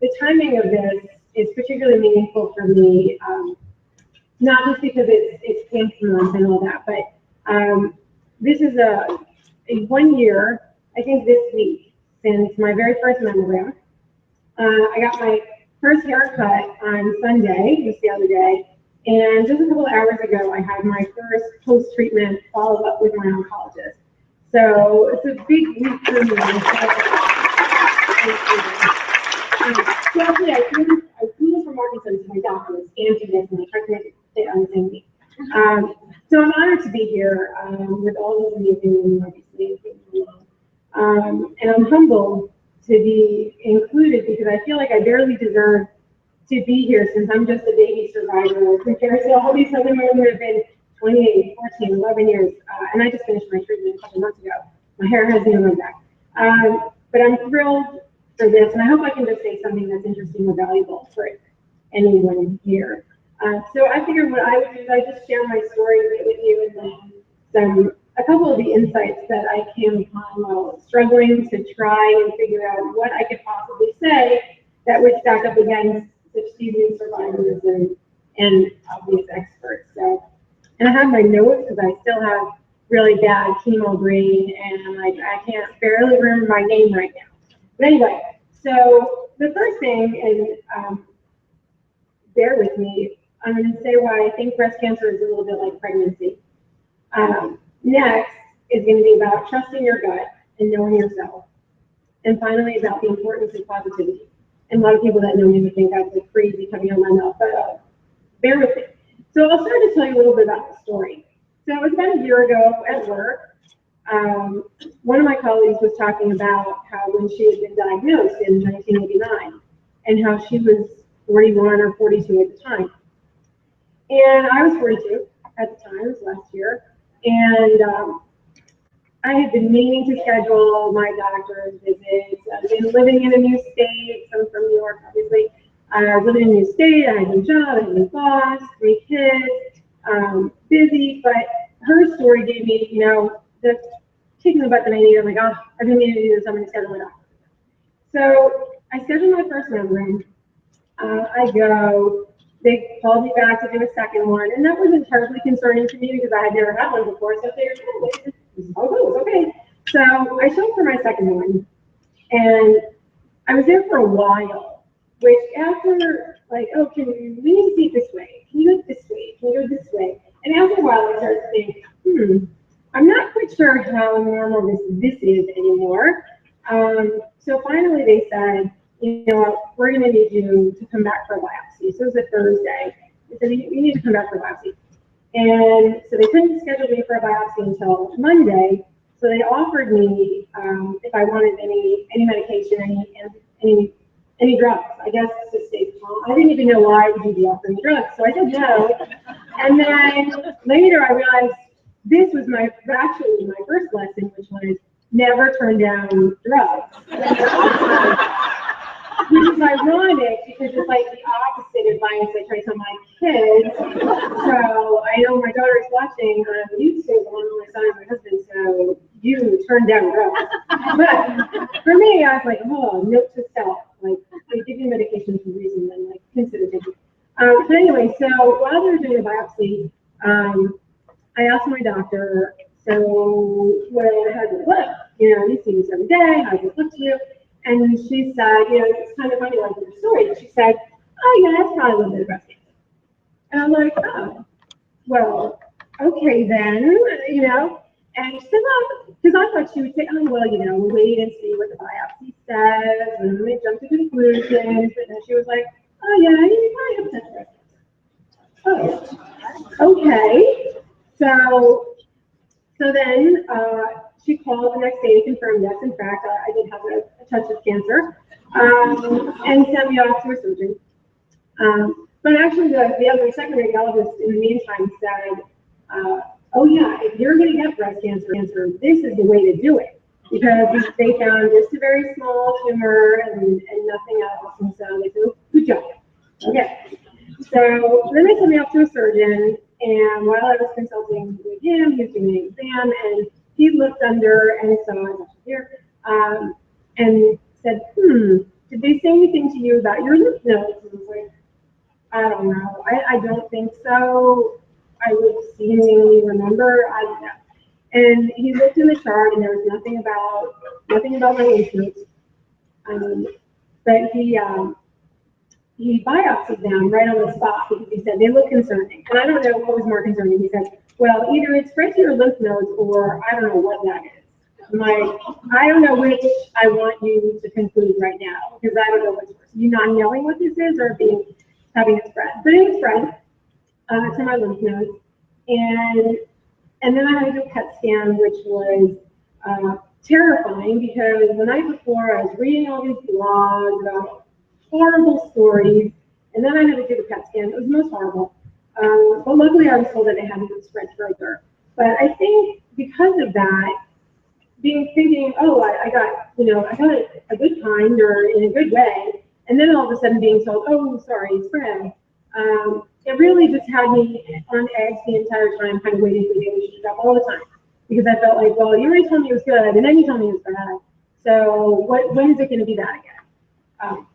The timing of this is particularly meaningful for me, not just because it's Cancer Month and all that, but this is a 1 year, I think this week, since my very first mammogram. I got my first haircut on Sunday, just the other day, and just a couple of hours ago, I had my first post-treatment follow-up with my oncologist. So it's a big week for me. So actually, I flew from Arkansas to my doctor, scanned this, and I tried to make it fit on the same week. So I'm honored to be here with all those amazing women, obviously, and I'm humbled to be included because I feel like I barely deserve to be here since I'm just a baby survivor compared to all these other women who have been 28, 14, 11 years. And I just finished my treatment a couple months ago. My hair hasn't even grown back. But I'm thrilled for this, and I hope I can just say something that's interesting or valuable for anyone here. So I figured what I would do is I just share my story with you and then a couple of the insights that I came upon while struggling to try and figure out what I could possibly say that would stack up against such seasoned survivors and obvious experts. So, and I have my notes because I still have really bad chemo brain and I can't barely remember my name right now. But anyway, so the first thing, and bear with me, I'm going to say why I think breast cancer is a little bit like pregnancy. Next is going to be about trusting your gut and knowing yourself. And finally, about the importance of positivity. And a lot of people that know me would think that's like crazy coming out of my mouth, but bear with me. So I'll start to tell you a little bit about the story. So it was about a year ago at work. One of my colleagues was talking about how when she had been diagnosed in 1989 and how she was 41 or 42 at the time. And I was 42 at the time, it was last year. And I had been meaning to schedule my doctor's visits. I've been living in a new state. So I'm from New York, obviously. I was living in a new state. I had a new job. I had a new boss, 3 kids, busy. But her story gave me, the kick in the butt that I needed. I'm like, oh, I've been meaning to do this. I'm going to schedule my doctor. So I scheduled my first mammogram. I go. They called me back to do a second one, and that wasn't terribly concerning to me because I had never had one before, so I figured, oh, this is how it goes, okay. So I showed up for my second one, and I was there for a while, which after, like, oh, we need to see it this way, can you go this way, can you go this way? And after a while, I started to think, I'm not quite sure how normal this is anymore. So finally they said, we're going to need you to come back for a biopsy. So it was a Thursday. They said, you need to come back for a biopsy. And so they couldn't schedule me for a biopsy until Monday. So they offered me if I wanted any medication, any drugs. I guess to stay calm. I didn't even know why would you be offering me drugs. So I said no. And then later I realized this was actually my first lesson, which was never turn down drugs. Which is ironic because it's like the opposite advice I try to tell my kids. So I know my daughter's watching on YouTube along with my son and my husband, so you turn down drugs. But for me, I was like, oh, note to self. Like, they give you medication for a reason, then like consider taking. But anyway, so while they were doing a biopsy, I asked my doctor, so how does it look? You see this every day, how does it look to you? And she said, it's kind of funny, like your story. She said, oh yeah, that's probably a little bit of breast cancer. And I'm like, oh, well, okay then, you know, and she said, well, because I thought she would say, oh, well, you know, we'll wait and see what the biopsy says, and then we jump to conclusions, and then she was like, oh, yeah, you probably have potential breast cancer. Oh, okay. So then she called the next day to confirm, yes, in fact, I did have a touch of cancer, and sent me off to a surgeon. But actually, the other second radiologist in the meantime said, oh yeah, if you're going to get breast cancer, this is the way to do it. Because they found just a very small tumor and nothing else. And so they said, oh, good job. Okay. So then they sent me off to a surgeon. And while I was consulting with him, he was doing an exam. And he looked under and saw here and said, did they say anything to you about your lymph nodes? And I was like, I don't know. I don't think so. I would seemingly remember. I don't know. And he looked in the chart, and there was nothing about my lymph nodes. But he biopsied them right on the spot because he said they look concerning. And I don't know what was more concerning. He said, well, either it's spread to your lymph nodes, or I don't know what that is. I'm like, I don't know which I want you to conclude right now, because I don't know what's worse. You not knowing what this is, or having it spread. But it was spread to my lymph nodes. And then I had to do a PET scan, which was terrifying, because the night before I was reading all these blogs about horrible stories, and then I had to do the PET scan. It was the most horrible. But luckily I was told that it hadn't been spread further. But I think because of that, thinking, oh, I got a good kind, or in a good way, and then all of a sudden being told, oh, sorry, it's spread. It really just had me on edge the entire time, kind of waiting for the other shoe to drop all the time. Because I felt like, well, you already told me it was good, and then you told me it was bad. So when is it going to be that again?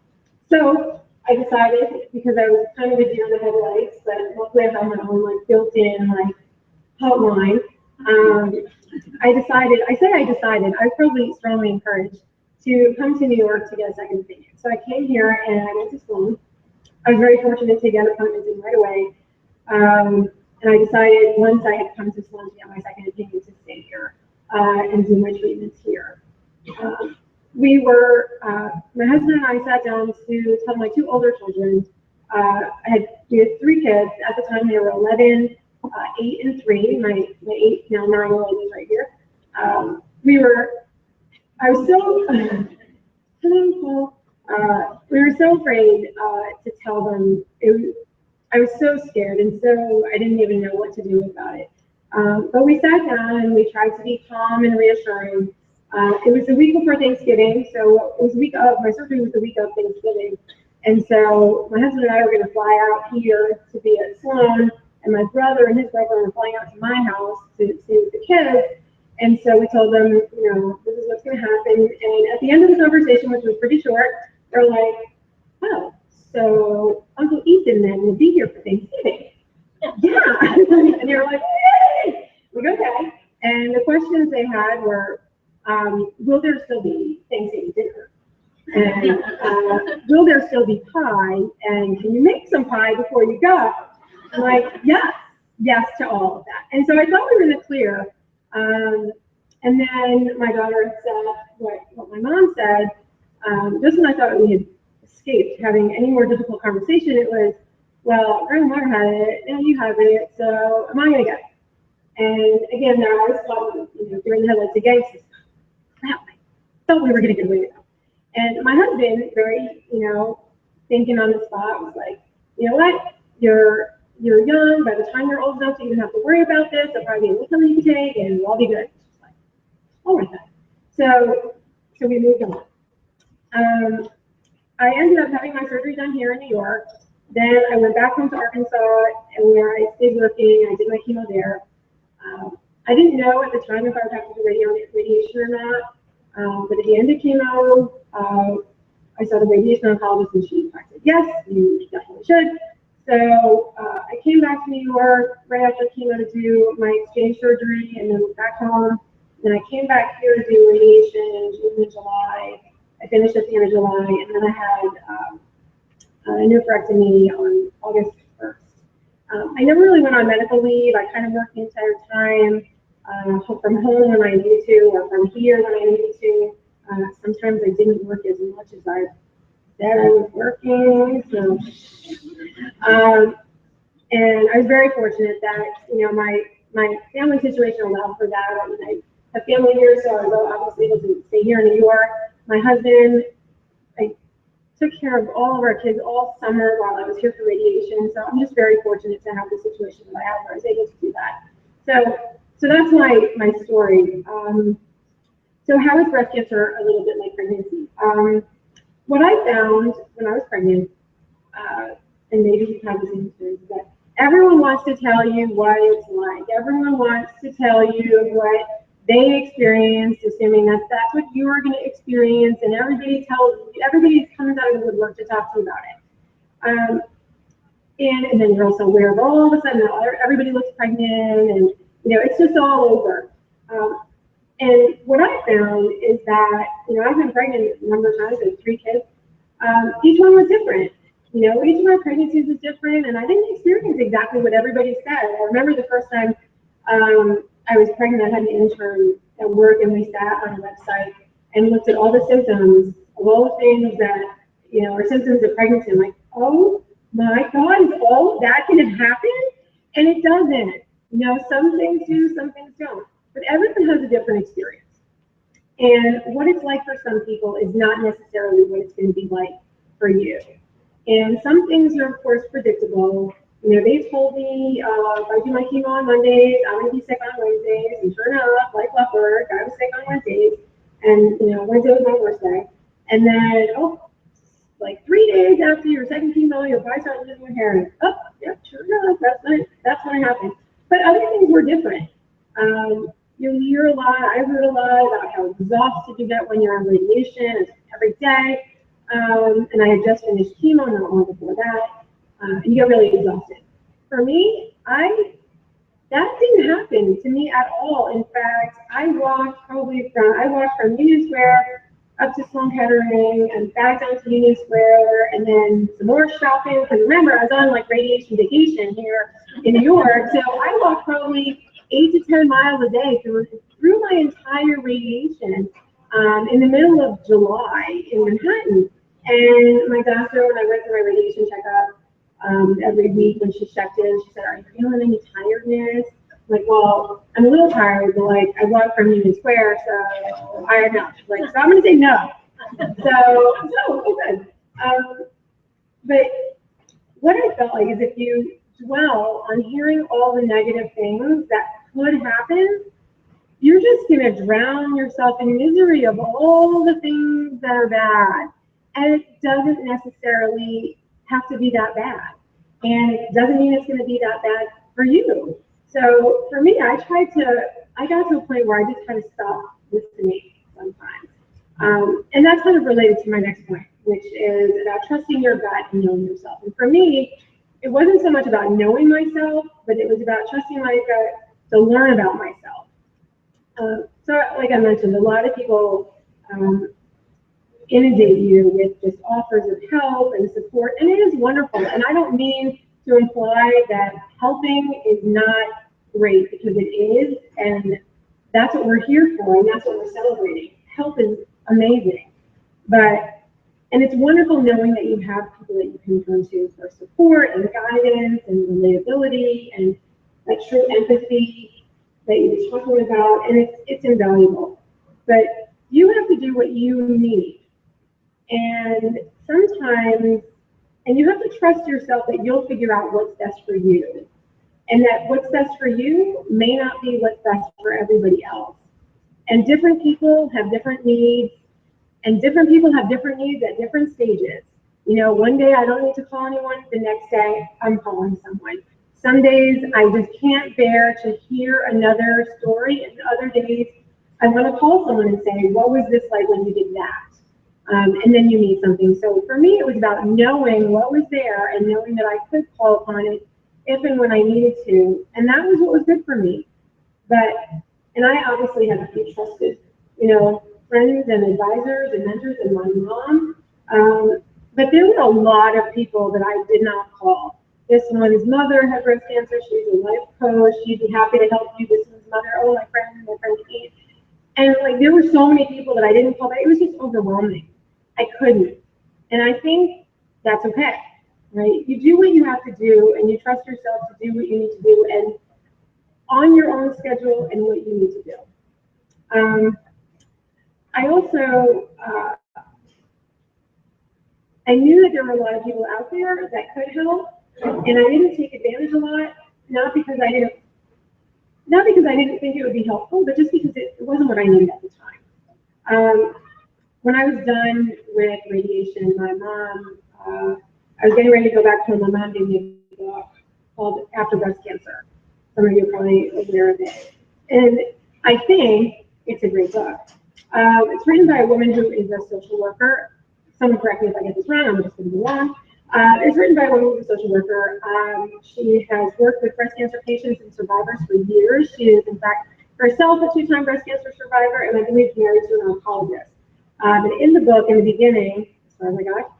So I decided, because I was kind of a deer in the headlights, but luckily I have my own built-in hotline. I was probably strongly encouraged to come to New York to get a second opinion. So I came here and I went to Sloan. I was very fortunate to get appointments in right away. And I decided, once I had come to Sloan to get my second opinion, to stay here and do my treatments here. My husband and I sat down to tell my two older children. We had three kids. At the time, they were 11, 8, and 3. My 8, now 9-year-old is right here. I was so, hello, Paul. We were so afraid to tell them. I was so scared, and so I didn't even know what to do about it. But we sat down and we tried to be calm and reassuring. It was the week before Thanksgiving, so it was my surgery was the week of Thanksgiving. And so my husband and I were going to fly out here to be at Sloan, and my brother and his girlfriend were flying out to my house to see the kids. And so we told them, this is what's going to happen. And at the end of the conversation, which was pretty short, they're like, oh, so Uncle Ethan then will be here for Thanksgiving. Yeah. And they were like, yay! Like, okay. And the questions they had were, will there still be Thanksgiving dinner? And will there still be pie? And can you make some pie before you go? I'm like, yes to all of that. And so I thought we were in the clear. And then my daughter said what my mom said. Just when I thought we had escaped having any more difficult conversation, it was, well, grandmother had it, now you have it, so am I going to get it? And again, there I was thought, during the headlights again, crap, I thought we were going to get away with it. And my husband, very, thinking on the spot, was like, you know what, you're young, by the time you're old enough, you don't have to worry about this, there'll probably be a little you can take, and we'll all be good. She's like, all right then. So we moved on. I ended up having my surgery done here in New York. Then I went back home to Arkansas, and where I stayed working. I did my chemo there. I didn't know at the time if I would have to do radiation or not. But at the end of chemo, I saw the radiation oncologist, and she said, yes, you definitely should. So I came back to New York right after chemo to do my exchange surgery, and then went back home. Then I came back here to do radiation in June and July. I finished at the end of July, and then I had a nephrectomy on August 1st. I never really went on medical leave. I kind of worked the entire time, from home when I needed to, or from here when I needed to. Sometimes I didn't work as much as I said I was working. So, and I was very fortunate that, my family situation allowed for that. I mean, I have family here, so I was obviously able to stay here in New York. My husband, I took care of all of our kids all summer while I was here for radiation. So I'm just very fortunate to have the situation that I have where I was able to do that. So that's my story. So how is breast cancer a little bit like pregnancy? What I found when I was pregnant, and maybe you've had the same experience, is that everyone wants to tell you what it's like. Everyone wants to tell you what they experienced, assuming that that's what you are going to experience, and everybody comes out of the woodwork to talk to you about it. And then you're also aware of all of a sudden everybody looks pregnant, and it's just all over. And what I found is that I've been pregnant a number of times with 3 kids. Each one was different. Each of my pregnancies was different, and I didn't experience exactly what everybody said. I remember the first time I was pregnant, I had an intern at work, and we sat on a website and looked at all the symptoms of all the things that, are symptoms of pregnancy. I'm like, oh my God, is all of that going to happen? And it doesn't. Some things do, some things don't. But everyone has a different experience. And what it's like for some people is not necessarily what it's going to be like for you. And some things are, of course, predictable. They told me if I do my chemo on Mondays, I'm going to be sick on Wednesdays. And sure enough, like clockwork, I was sick on Wednesdays. And, Wednesday was my worst day. And then, like 3 days after your second chemo, you'll probably start losing your hair. And, yeah, sure enough, that's when it happened. But other things were different. You'll hear a lot, I heard a lot about how exhausted you get when you're on radiation every day. And I had just finished chemo not long before that. And you get really exhausted. For me, that didn't happen to me at all. In fact, I walked from Union Square up to Sloan Kettering and back down to Union Square, and then some more shopping. Because remember, I was on like radiation vacation here in New York, so I walked probably 8 to 10 miles a day through my entire radiation in the middle of July in Manhattan. And my doctor, when I went for my radiation checkup every week when she checked in, she said, "Are you feeling any tiredness?" I'm like, well, I'm a little tired, but like I walked from Union Square, so I know. Like, so I'm gonna say no. So good. But what I felt like is if you dwell on hearing all the negative things that could happen, you're just going to drown yourself in misery of all the things that are bad. And it doesn't necessarily have to be that bad. And it doesn't mean it's going to be that bad for you. So for me, I got to a point where I just kind of stopped listening sometimes. And that's kind of related to my next point, which is about trusting your gut and knowing yourself. And for me, it wasn't so much about knowing myself, but it was about trusting my gut to learn about myself. So like I mentioned, a lot of people inundate you with just offers of help and support, and it is wonderful. And I don't mean to imply that helping is not great, because it is, and that's what we're here for, and that's what we're celebrating. Help is amazing, and it's wonderful knowing that you have people that you can turn to for support and guidance and relatability and that true empathy that you were talking about, and it's invaluable. But you have to do what you need. And sometimes, and you have to trust yourself that you'll figure out what's best for you. And that what's best for you may not be what's best for everybody else. And different people have different needs, and different people have different needs at different stages. One day I don't need to call anyone, the next day I'm calling someone. Some days I just can't bear to hear another story, and other days I want to call someone and say, what was this like when you did that? And then you need something. So for me, it was about knowing what was there and knowing that I could call upon it if and when I needed to. And that was what was good for me. And I obviously had a few trusted, friends and advisors and mentors and my mom. But there were a lot of people that I did not call. This one's mother had breast cancer. She's a life coach. She'd be happy to help you. This one's mother. Oh, my friend Kate. And like, there were so many people that I didn't call back. It was just overwhelming. I couldn't. And I think that's okay, right? You do what you have to do, and you trust yourself to do what you need to do, and on your own schedule and what you need to do. I also, I knew that there were a lot of people out there that could help, and I didn't take advantage a lot, not because I didn't think it would be helpful, but just because it wasn't what I needed at the time. When I was done with radiation, my mom, I was getting ready to go back home. My mom gave me a book called After Breast Cancer. Some of you are probably aware of it. And I think it's a great book. It's written by a woman who is a social worker. Someone correct me if I get this wrong, I'm just going to go on. It's written by a woman who's a social worker. She has worked with breast cancer patients and survivors for years. She is, in fact, herself a 2-time breast cancer survivor, and I believe married to an oncologist. And in the book, in the beginning, as far as I got,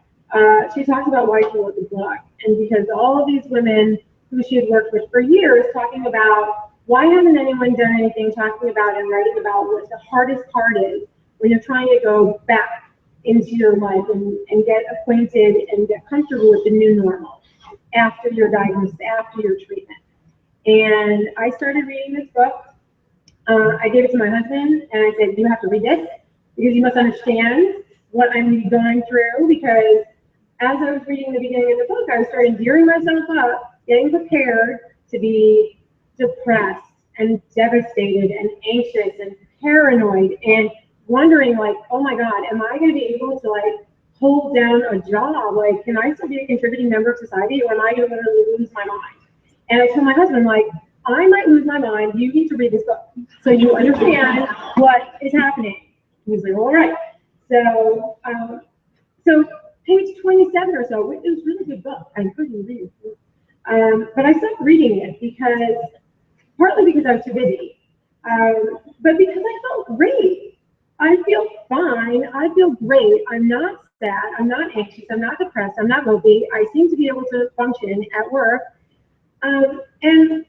she talks about why she wrote the book. And because all of these women who she had worked with for years talking about why hasn't anyone done anything, talking about and writing about what the hardest part is when you're trying to go back into your life and get acquainted and get comfortable with the new normal after your diagnosis, after your treatment. And I started reading this book. I gave it to my husband and I said, you have to read this because you must understand what I'm going through, because as I was reading the beginning of the book, I was starting gearing myself up, getting prepared to be depressed and devastated and anxious and paranoid and wondering like, oh my God, am I going to be able to like hold down a job? Like, can I still be a contributing member of society, or am I going to literally lose my mind? And I told my husband, like, I might lose my mind. You need to read this book so you understand what is happening. He was like, all right. So, so page 27 or so, it was a really good book. I encourage you to read it. But I stopped reading it because, partly because I was too busy, but because I felt great. I feel fine. I feel great. I'm not sad. I'm not anxious. I'm not depressed. I'm not mopey. I seem to be able to function at work. And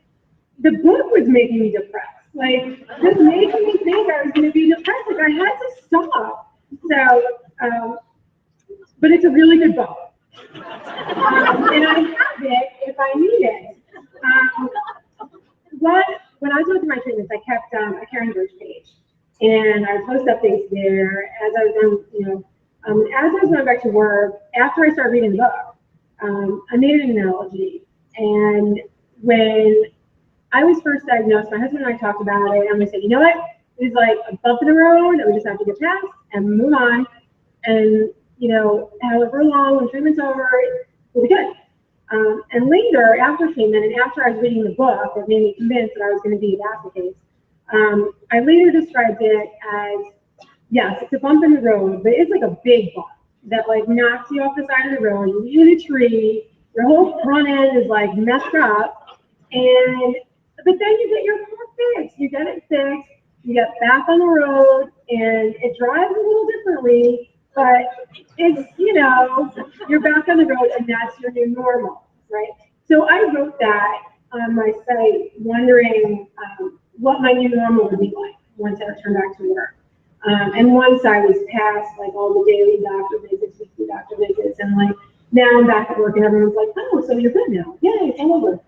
the book was making me depressed. Like, just making me think I was going to be depressed. Like, I had to stop. So, but it's a really good book. And I have it if I need it. When I was going through my treatments, I kept a Karen Birch page. And I would post updates there as I was going, as I was going back to work. After I started reading the book, I made an analogy. And when I was first diagnosed, my husband and I talked about it, and we said, you know what? It's like a bump in the road that we just have to get past and move on. And, however long, when treatment's over, we'll be good. And later, after treatment, and after I was reading the book that made me convinced that I was going to be a basket case, I later described it as, yes, it's a bump in the road, but it's like a big bump that like knocks you off the side of the road. You hit a tree, your whole front end is like messed up, but then you get your car fixed. You get it fixed, you get back on the road, and it drives a little differently, but it's, you're back on the road, and that's your new normal, right? So I wrote that on my site, wondering what my new normal would be like once I returned back to work. And once I was past like all the daily doctor visits, weekly doctor visits, and like now I'm back at work and everyone's like, oh, so you're good now. Yay, it's all over.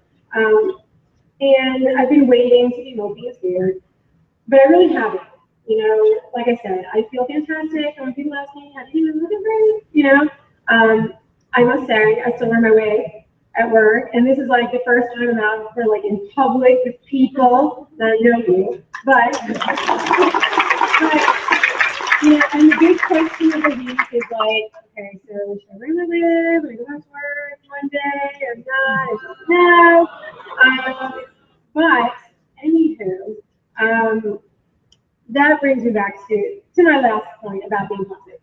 And I've been waiting to be mopey and scared, but I really haven't. Like I said, I feel fantastic. And when people ask me, how do you look great? I must say, I still wear my wig at work, and this is like the first time I'm out for like in public with people that I know you, but and the big question of the week is like, okay, so should I wear my wig when I go back to work one day or not? No. But anywho, that brings me back to my last point about being positive.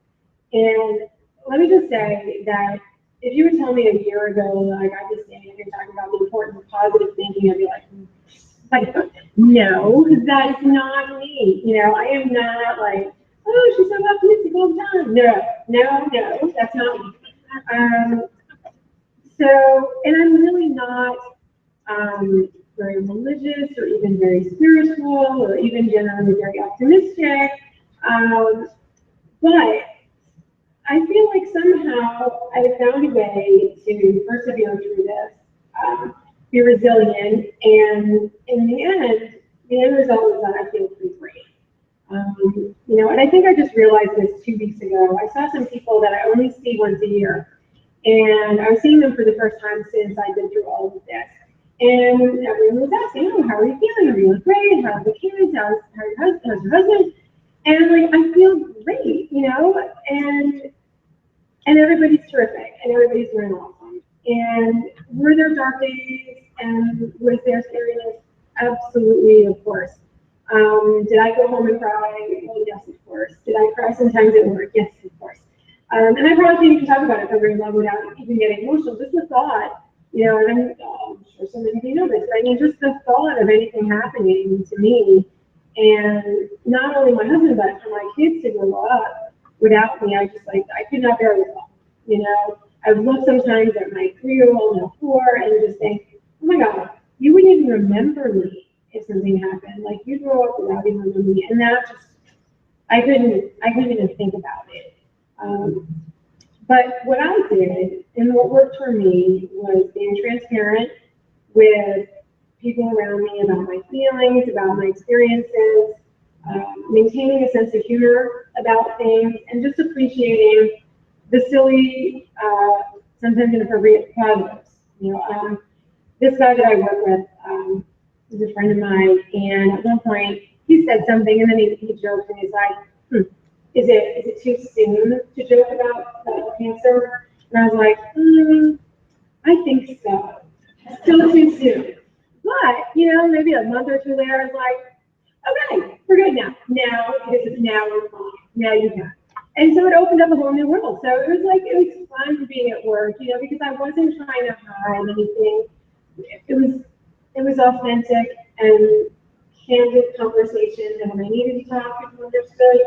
And let me just say that if you would tell me a year ago, like I'd be standing here talking about the importance of positive thinking, I'd be like, no, that is not me. I am not like, oh, she's so optimistic all the time. No, that's not me. So, and I'm really not very religious or even very spiritual or even generally very optimistic. But I feel like somehow I found a way to persevere through this, be resilient, and in the end result is that I feel pretty great. And I think I just realized this 2 weeks ago. I saw some people that I only see once a year, and I was seeing them for the first time since I've been through all of this. And everyone was asking, "Oh, how are you feeling? Are you doing great? How are the kids? How's your husband?" And like, I feel great, and everybody's terrific, and everybody's doing awesome. And were there dark days, and was there scariness? Absolutely, of course. Did I go home and cry? Well, yes, of course. Did I cry sometimes at work? Yes, of course. And I probably can't even talk about it for very long without even getting emotional. Just the thought, and I'm sure so many of you know this, but I mean, just the thought of anything happening to me, and not only my husband, but for my kids to grow up without me, I could not bear the thought. I would look sometimes at my 3-year-old and 4 and just think, oh my God, you wouldn't even remember me if something happened. Like, you grow up without even remembering me, and that just, I couldn't even think about it. But what I did, and what worked for me, was being transparent with people around me about my feelings, about my experiences, maintaining a sense of humor about things, and just appreciating the silly, sometimes inappropriate positives. This guy that I work with is a friend of mine, and at one point he said something, and then he joked, and he's like, is it too soon to joke about cancer? And I was like, I think so. Still too soon. But, maybe a month or two later, I was like, okay, we're good now. Now we're fine. Now you can. And so it opened up a whole new world. So it was fun being at work, because I wasn't trying to hide anything. It was authentic and candid conversations, and when I needed to talk, people understood.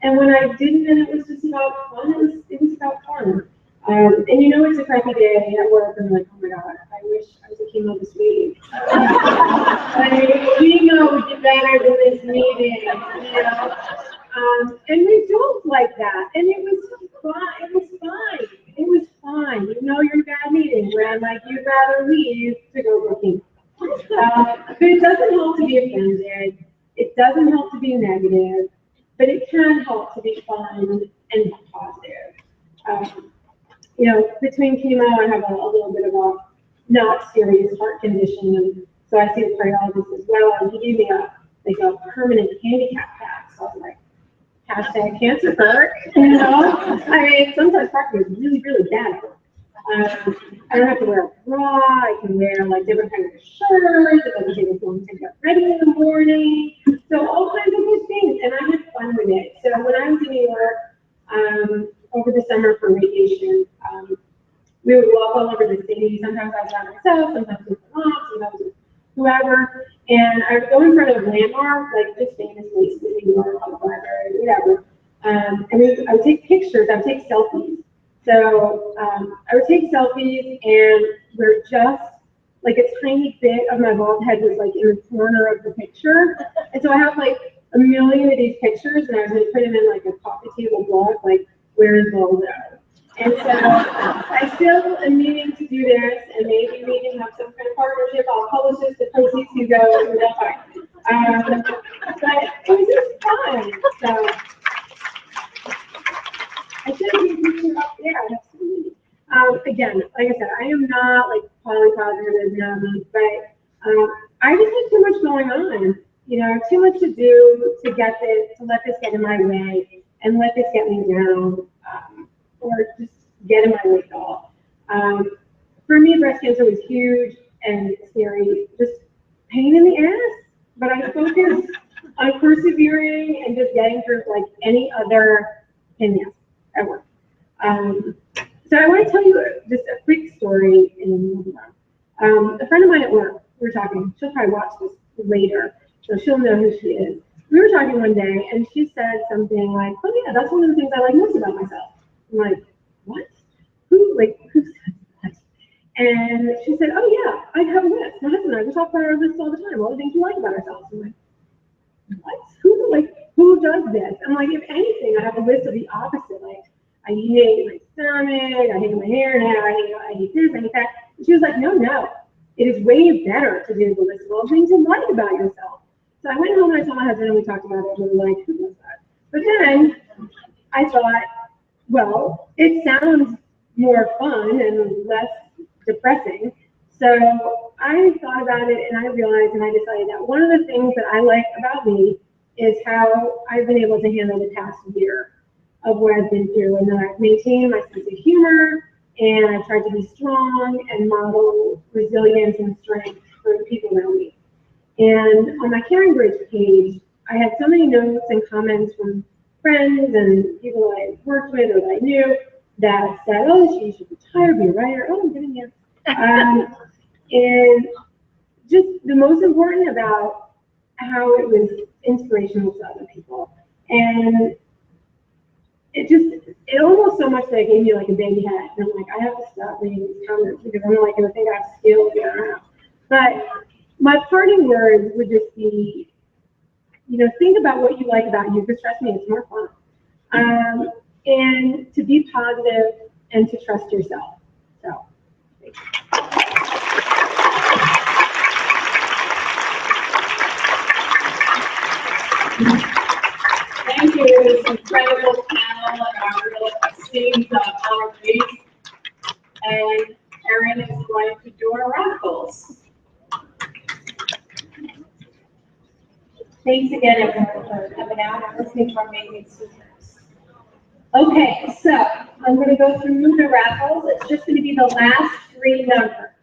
And when I didn't, and it was just about fun, it was about fun. And it's a crappy day at work, and I'm like, oh my God, I wish I was a chemo this week. Chemo would be better than this meeting, and we joked like that, and it was fine. It was fine. It was fine. You're in a bad meeting where I'm like, you'd rather leave to go for chemo. But it doesn't help to be offended. It doesn't help to be negative, but it can help to be fun and positive. Between chemo, I have a little bit of a not serious heart condition, and so I see a cardiologist as well, and he gave me a permanent handicap pack. So I was like, hashtag cancer perk, I mean, sometimes heart is really, really bad. I don't have to wear a bra. I can wear different kinds of shirts. It doesn't take as long to get ready in the morning. So all kinds of good things, and I had fun with it. So when I was in New York over the summer for vacation, we would walk all over the city. Sometimes I was by myself, sometimes with my mom, sometimes with whoever. And I would go in front of a landmark, just famous places in New York, public library, whatever. And I would take pictures. I would take selfies. So I would take selfies, and we're just a tiny bit of my bald head was in the corner of the picture. And so I have a million of these pictures, and I was going to put them in a coffee table blog, where is Waldo? And so I still am needing to do this, and maybe we can have some kind of partnership. I'll publish this, the proceeds can go to that part. But it was just fun. So I should have been picture up there. Again, like I said, I am not polypositive, but I just had too much going on. Too much to do to let this get in my way and let this get me down, or just get in my way at all. For me, breast cancer was huge and scary, just pain in the ass. But I focused on persevering and just getting through any other opinion at work. So I want to tell you just a quick story a friend of mine at work, we were talking, she'll probably watch this later, so she'll know who she is. We were talking one day, and she said something like, oh yeah, that's one of the things I like most about myself. I'm like, what? Who said that? And she said, oh yeah, I have a list. My husband and I, we talk about our list all the time, all the things we like about ourselves. I'm like, what? Who does this? I'm like, if anything, I have a list of the opposite. Like, I hate my stomach, I hate my hair now, I hate this, I hate that. And she was like, no, it is way better to do the list of all the things you like about yourself. So I went home and I told my husband and we talked about it, and we were like, who does that? But then I thought, well, it sounds more fun and less depressing. So I thought about it and I realized and I decided that one of the things that I like about me is how I've been able to handle the past year of what I've been through, and that I've maintained my sense of humor, and I've tried to be strong and model resilience and strength for the people around me. And on my Caring Bridge page, I had so many notes and comments from friends and people that I worked with or that I knew that said, oh, she should retire, be a writer. Oh, I'm getting you. And just the most important about how it was inspirational to other people. And it almost so much that it gave me like a baby head. And I'm like, I have to stop reading these comments because I'm like going to think I have skills that I don't have. But my parting words would just be, think about what you like about you, because trust me, it's more fun. And to be positive and to trust yourself. So, thanks. Thank you, this incredible panel and our real esteemed honorees. And Erin is going to do our raffles. Thanks again, everyone, for coming out and listening to our amazing speakers. Okay, so I'm going to go through the raffles. It's just going to be the last 3 numbers.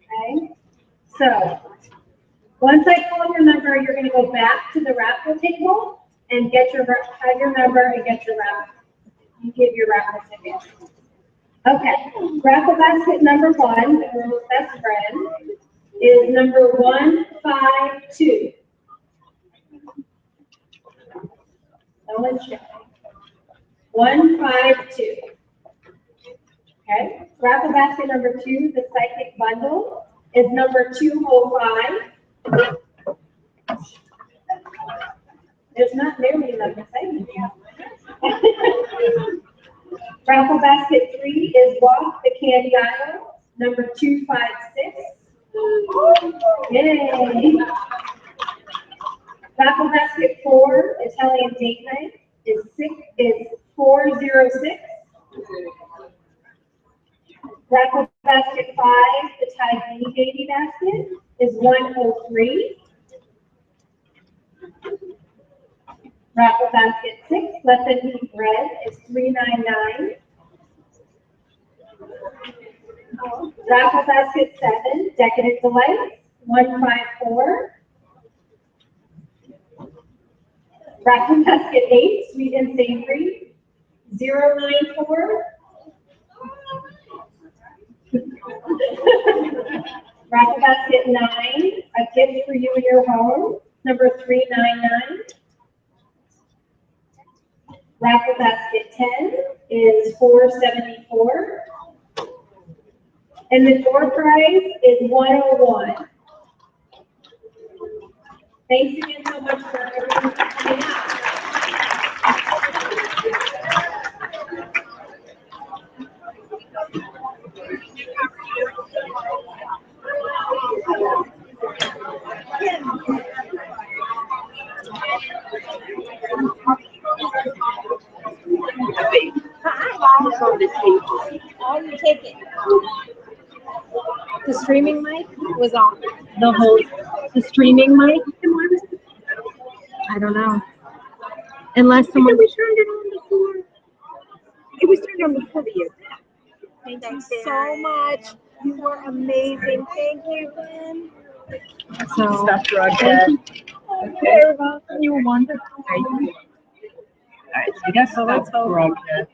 Okay? So once I call your number, you're going to go back to the raffle table and have your number and get your raffle. You give your raffle ticket. Okay, raffle basket number 1, the girl's best friend, is number 152. No one's checking. 152. Okay, raffle basket number 2, the psychic bundle, is number 205. There's not nearly enough excitement yet. Raffle basket 3 is Walk the Candy Aisle, number 256. Yay! Raffle basket 4, Italian Date Night, is 406. Raffle basket 5, the Thai Baby basket, is 103. Raffle basket 6, Let Them Eat Bread, is 399. Raffle basket 7, Decadent Delights, 154. Raffle basket 8, Sweet and Savory, 094. Raffle basket 9, A Gift for You in Your Home, number 399. Raffle basket 10 is 474. And the door prize is 101. Thanks again so much for everyone for coming out. The streaming mic was on. The streaming mic? I don't know. Unless someone. We turned it on before. It was turned on before the year. Thank you so much. You were amazing. Thank you, Ben. So, thank you. Okay, you were wonderful. All right, so I guess that's broadcast.